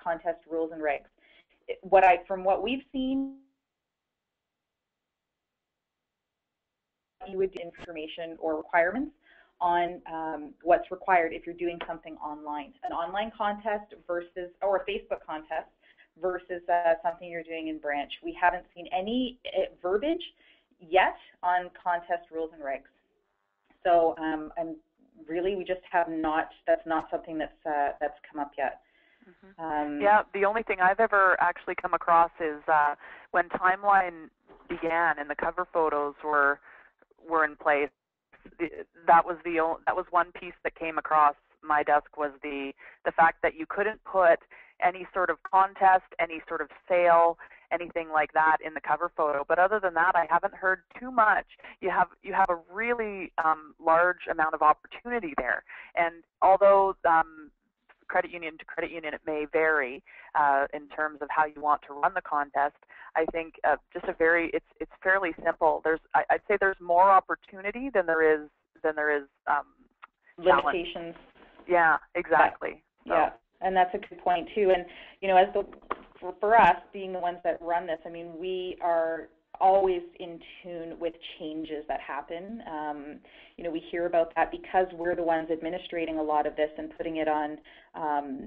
contest rules and regs. From what we've seen, you would do information or requirements on what's required if you're doing something online, an online contest versus, or a Facebook contest versus something you're doing in branch. We haven't seen any verbiage yet on contest rules and regs. So we just have not, that's not something that's come up yet. Mm-hmm. Yeah, the only thing I've ever actually come across is when Timeline began and the cover photos were in place. That was one piece that came across my desk, was the fact that you couldn't put any sort of contest, any sort of sale, anything like that in the cover photo. But other than that, I haven't heard too much. You have a really large amount of opportunity there, and although credit union to credit union, it may vary in terms of how you want to run the contest. I think it's fairly simple. I'd say there's more opportunity than there is limitations. Yeah, exactly. Yeah, and that's a good point too. And as for us being the ones that run this, I mean, we are always in tune with changes that happen. We hear about that because we're the ones administrating a lot of this and putting it on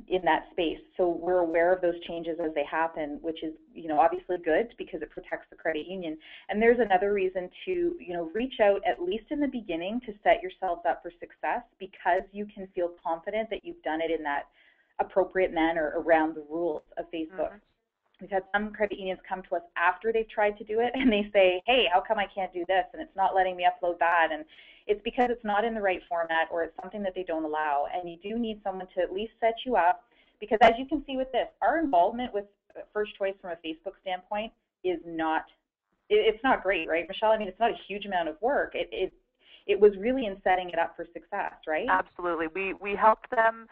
in that space. So we're aware of those changes as they happen, which is, obviously good because it protects the credit union. And there's another reason to, reach out at least in the beginning to set yourselves up for success, because you can feel confident that you've done it in that appropriate manner around the rules of Facebook. We've had some credit unions come to us after they've tried to do it, and they say, hey, how come I can't do this, and it's not letting me upload that, and it's because it's not in the right format, or it's something that they don't allow. And you do need someone to at least set you up, because as you can see with this, our involvement with First Choice from a Facebook standpoint is not, it's not great, right, Michelle? I mean, it's not a huge amount of work. It was really in setting it up for success, right? Absolutely. We helped them.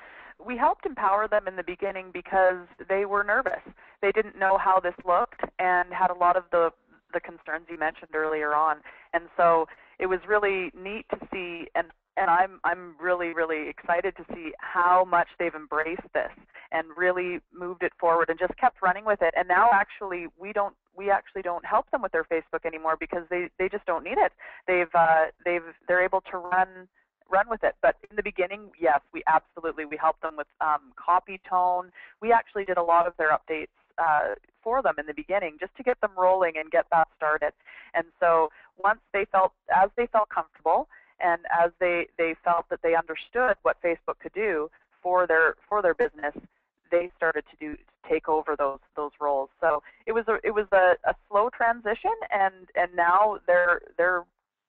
We helped empower them in the beginning because they were nervous. They didn't know how this looked and had a lot of the concerns you mentioned earlier on. And so it was really neat to see, and I'm really, really excited to see how much they've embraced this and really moved it forward and just kept running with it. And now actually we actually don't help them with their Facebook anymore because they just don't need it. They're able to run with it. But in the beginning, yes, we helped them with copy tone. We actually did a lot of their updates for them in the beginning just to get them rolling and get that started. And so once as they felt comfortable and as they felt that they understood what Facebook could do for their business, they started to take over those roles. So it was a slow transition, and now they're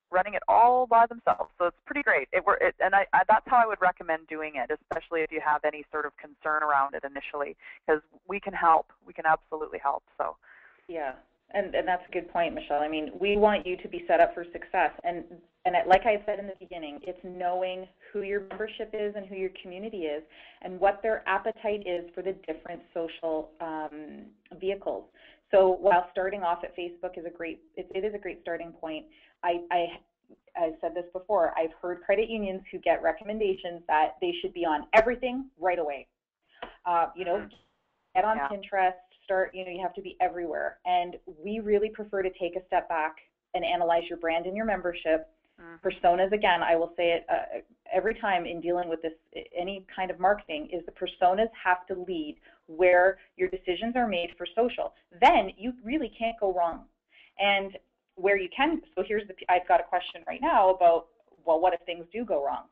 running it all by themselves. So it's pretty great. That's how I would recommend doing it, especially if you have any sort of concern around it initially, because we can help. We can absolutely help. So yeah, and that's a good point, Michelle. I mean, we want you to be set up for success, and like I said in the beginning, it's knowing who your membership is and who your community is, and what their appetite is for the different social vehicles. So while starting off at Facebook is a great starting point. I said this before, I've heard credit unions who get recommendations that they should be on everything right away. Get on Pinterest, start, you have to be everywhere. And we really prefer to take a step back and analyze your brand and your membership. Personas, again, I will say it every time in dealing with this, any kind of marketing, is the personas have to lead where your decisions are made for social. Then you really can't go wrong. And where you can, so I've got a question right now about, well, what if things do go wrong?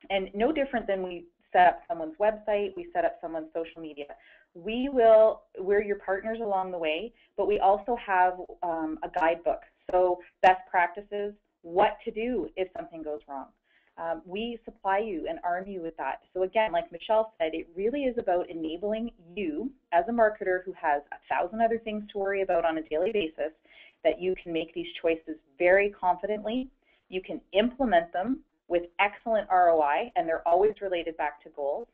And no different than we set up someone's website, we set up someone's social media. We're your partners along the way, but we also have a guidebook. So best practices, what to do if something goes wrong. We supply you and arm you with that. So again, like Michelle said, it really is about enabling you as a marketer who has 1,000 other things to worry about on a daily basis, that you can make these choices very confidently. You can implement them with excellent ROI, and they're always related back to goals.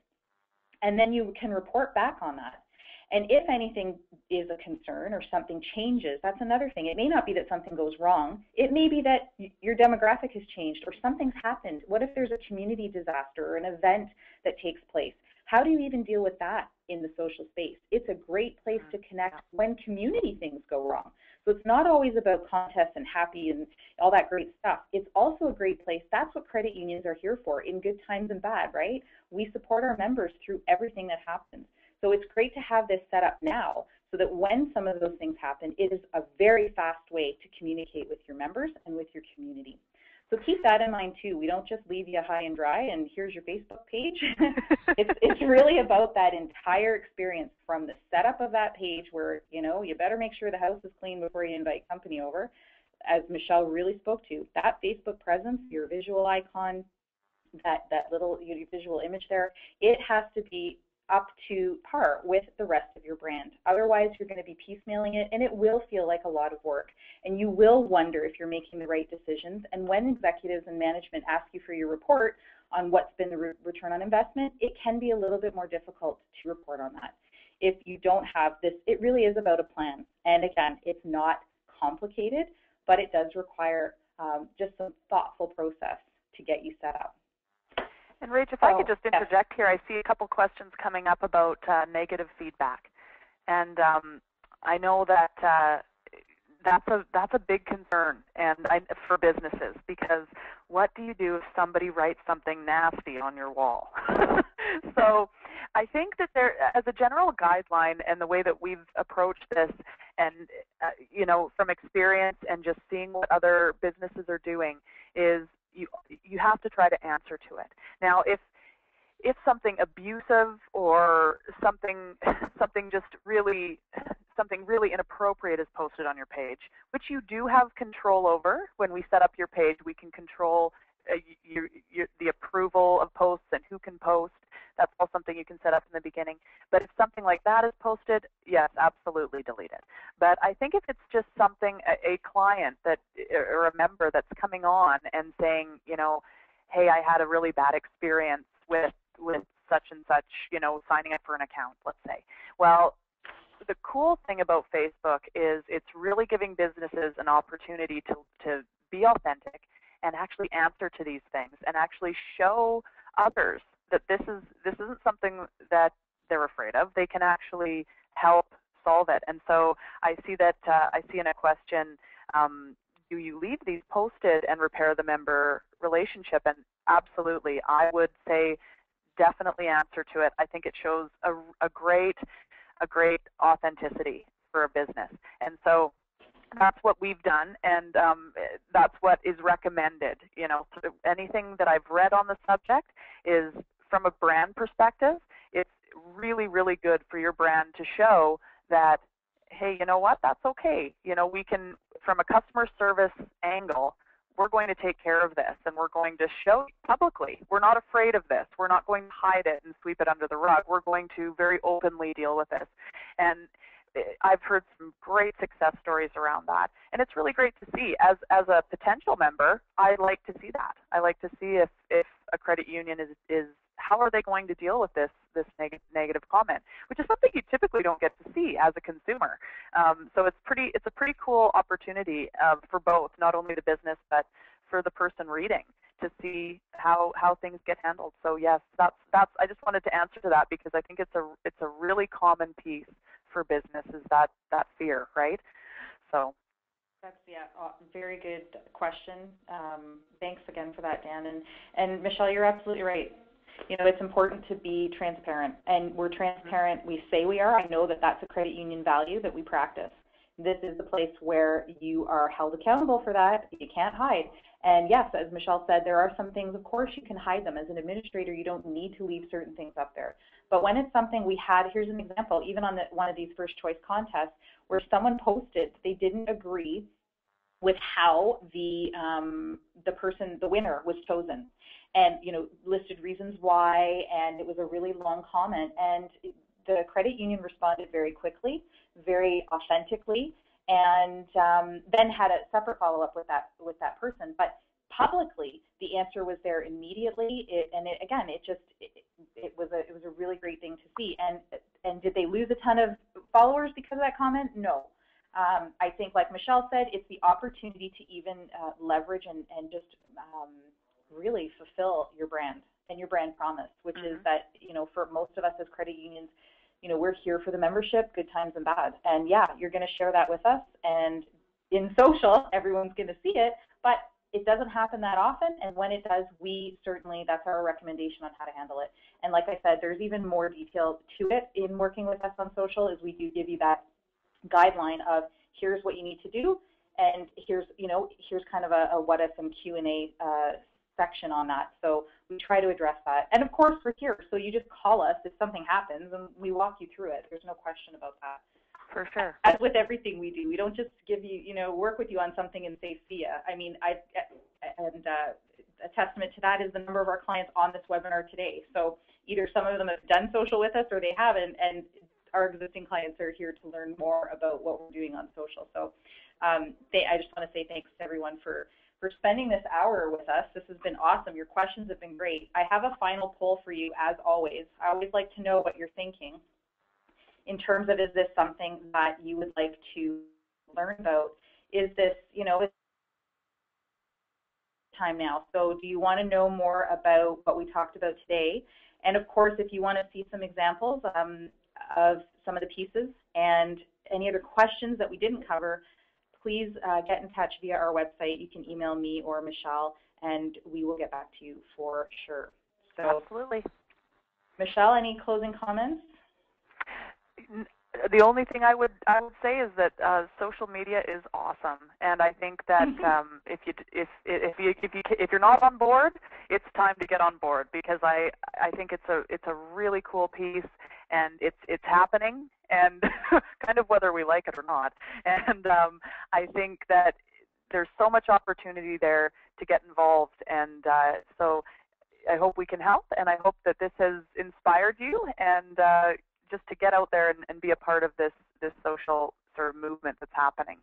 And then you can report back on that. And if anything is a concern or something changes, that's another thing. It may not be that something goes wrong. It may be that your demographic has changed or something's happened. What if there's a community disaster or an event that takes place? How do you even deal with that in the social space? It's a great place to connect when community things go wrong. So it's not always about contests and happy and all that great stuff. It's also a great place. That's what credit unions are here for, in good times and bad, right? We support our members through everything that happens. So it's great to have this set up now so that when some of those things happen, it is a very fast way to communicate with your members and with your community. So keep that in mind too. We don't just leave you high and dry and here's your Facebook page. It's really about that entire experience, from the setup of that page where, you better make sure the house is clean before you invite company over, as Michelle really spoke to. That Facebook presence, your visual icon, that little visual image there, it has to be up to par with the rest of your brand. Otherwise, you're going to be piecemealing it, and it will feel like a lot of work. And you will wonder if you're making the right decisions. And when executives and management ask you for your report on what's been the return on investment, it can be a little bit more difficult to report on that. If you don't have this, it really is about a plan. And again, it's not complicated, but it does require just some thoughtful process to get you set up. And Rach, if I could just interject here, I see a couple questions coming up about negative feedback. And I know that that's a big concern for businesses, because what do you do if somebody writes something nasty on your wall? So I think that there, as a general guideline, and the way that we've approached this, and from experience and just seeing what other businesses are doing, is you have to try to answer to it. Now, if something abusive or something really inappropriate is posted on your page, which you do have control over. When we set up your page, we can control the approval of posts and who can post. That's all something you can set up in the beginning. But if something like that is posted, yes, absolutely delete it. But I think if it's just something, a client or a member that's coming on and saying, hey, I had a really bad experience with such and such, signing up for an account, let's say. Well, the cool thing about Facebook is it's really giving businesses an opportunity to be authentic and actually answer to these things, and actually show others that this isn't something that they're afraid of. They can actually help solve it. And so I see in a question, do you leave these posted and repair the member relationship? And absolutely, I would say definitely answer to it. I think it shows a great authenticity for a business. And so that's what we've done, and that's what is recommended. So anything that I've read on the subject is, from a brand perspective, it's really, really good for your brand to show that, hey, you know what, that's okay. We can, from a customer service angle, we're going to take care of this, and we're going to show publicly. We're not afraid of this. We're not going to hide it and sweep it under the rug. We're going to very openly deal with this. And I've heard some great success stories around that, and it's really great to see. As a potential member, I like to see that. I like to see if a credit union is how are they going to deal with this negative comment, which is something you typically don't get to see as a consumer. So it's a pretty cool opportunity for both, not only the business but for the person reading, to see how things get handled. So yes, that's I just wanted to answer to that, because I think it's a really common piece for business, is that fear, right? So that's very good question. Thanks again for that, Dan. And Michelle, you're absolutely right. It's important to be transparent, and we're transparent. We say we are. I know that that's a credit union value that we practice. This is the place where you are held accountable for that. You can't hide. And yes, as Michelle said, there are some things, of course, you can hide them. As an administrator, you don't need to leave certain things up there. But when it's something we had, here's an example, even on one of these first choice contests, where someone posted they didn't agree with how the winner was chosen, and listed reasons why, and it was a really long comment, and the credit union responded very quickly, very authentically, and then had a separate follow-up with that person. But publicly, the answer was there immediately, it was a really great thing to see. And did they lose a ton of followers because of that comment? No. I think, like Michelle said, it's the opportunity to even leverage and just really fulfill your brand and your brand promise, which is that, for most of us as credit unions, we're here for the membership, good times and bad. And yeah, you're going to share that with us. And in social, everyone's going to see it, but it doesn't happen that often. And when it does, that's our recommendation on how to handle it. And like I said, there's even more detail to it in working with us on social, is we do give you that guideline of here's what you need to do, and here's kind of a what if and Q&A section on that. So we try to address that. And of course, we're here, so you just call us if something happens, and we walk you through it. There's no question about that. For sure. As with everything we do, we don't just give you, work with you on something and say, see ya. I mean, a testament to that is the number of our clients on this webinar today. So either some of them have done social with us or they haven't, and our existing clients are here to learn more about what we're doing on social. So I just want to say thanks to everyone for spending this hour with us. This has been awesome. Your questions have been great. I have a final poll for you, as always. I always like to know what you're thinking in terms of, is this something that you would like to learn about? Is this, it's time now. So do you want to know more about what we talked about today? And of course, if you want to see some examples of some of the pieces and any other questions that we didn't cover, please get in touch via our website. You can email me or Michelle, and we will get back to you for sure. So, absolutely. Michelle, any closing comments? The only thing I would say is that social media is awesome, and I think that if you're not on board, it's time to get on board, because I think it's a really cool piece, and it's happening, and kind of whether we like it or not. And I think that there's so much opportunity there to get involved, and so I hope we can help, and I hope that this has inspired you, and just to get out there and be a part of this social sort of movement that's happening.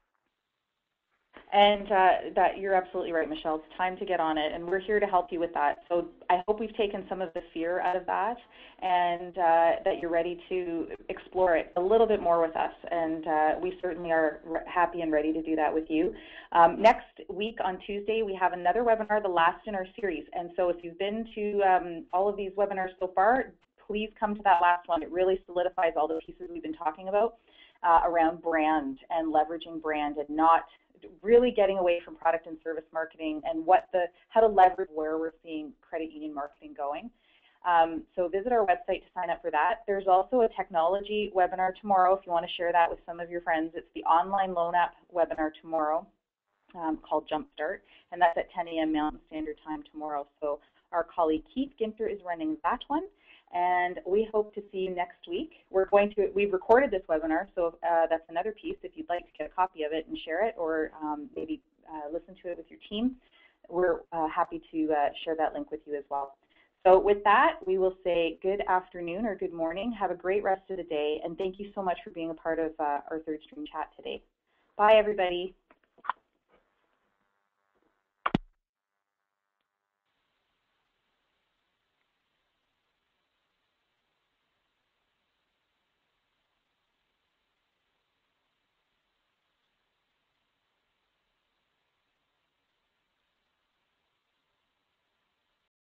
And that you're absolutely right, Michelle. It's time to get on it, and we're here to help you with that. So I hope we've taken some of the fear out of that, and that you're ready to explore it a little bit more with us. And we certainly are happy and ready to do that with you. Next week on Tuesday, we have another webinar, the last in our series. And so if you've been to all of these webinars so far, please come to that last one. It really solidifies all the pieces we've been talking about around brand and leveraging brand, and not really getting away from product and service marketing, and how to leverage where we're seeing credit union marketing going. So visit our website to sign up for that. There's also a technology webinar tomorrow if you want to share that with some of your friends. It's the online loan app webinar tomorrow called Jumpstart, and that's at 10 a.m. Mountain Standard Time tomorrow. So our colleague Keith Ginter is running that one, and we hope to see you next week. We've recorded this webinar, so that's another piece. If you'd like to get a copy of it and share it, or maybe listen to it with your team, we're happy to share that link with you as well. So with that, we will say good afternoon or good morning. Have a great rest of the day, and thank you so much for being a part of our Third Stream chat today. Bye, everybody.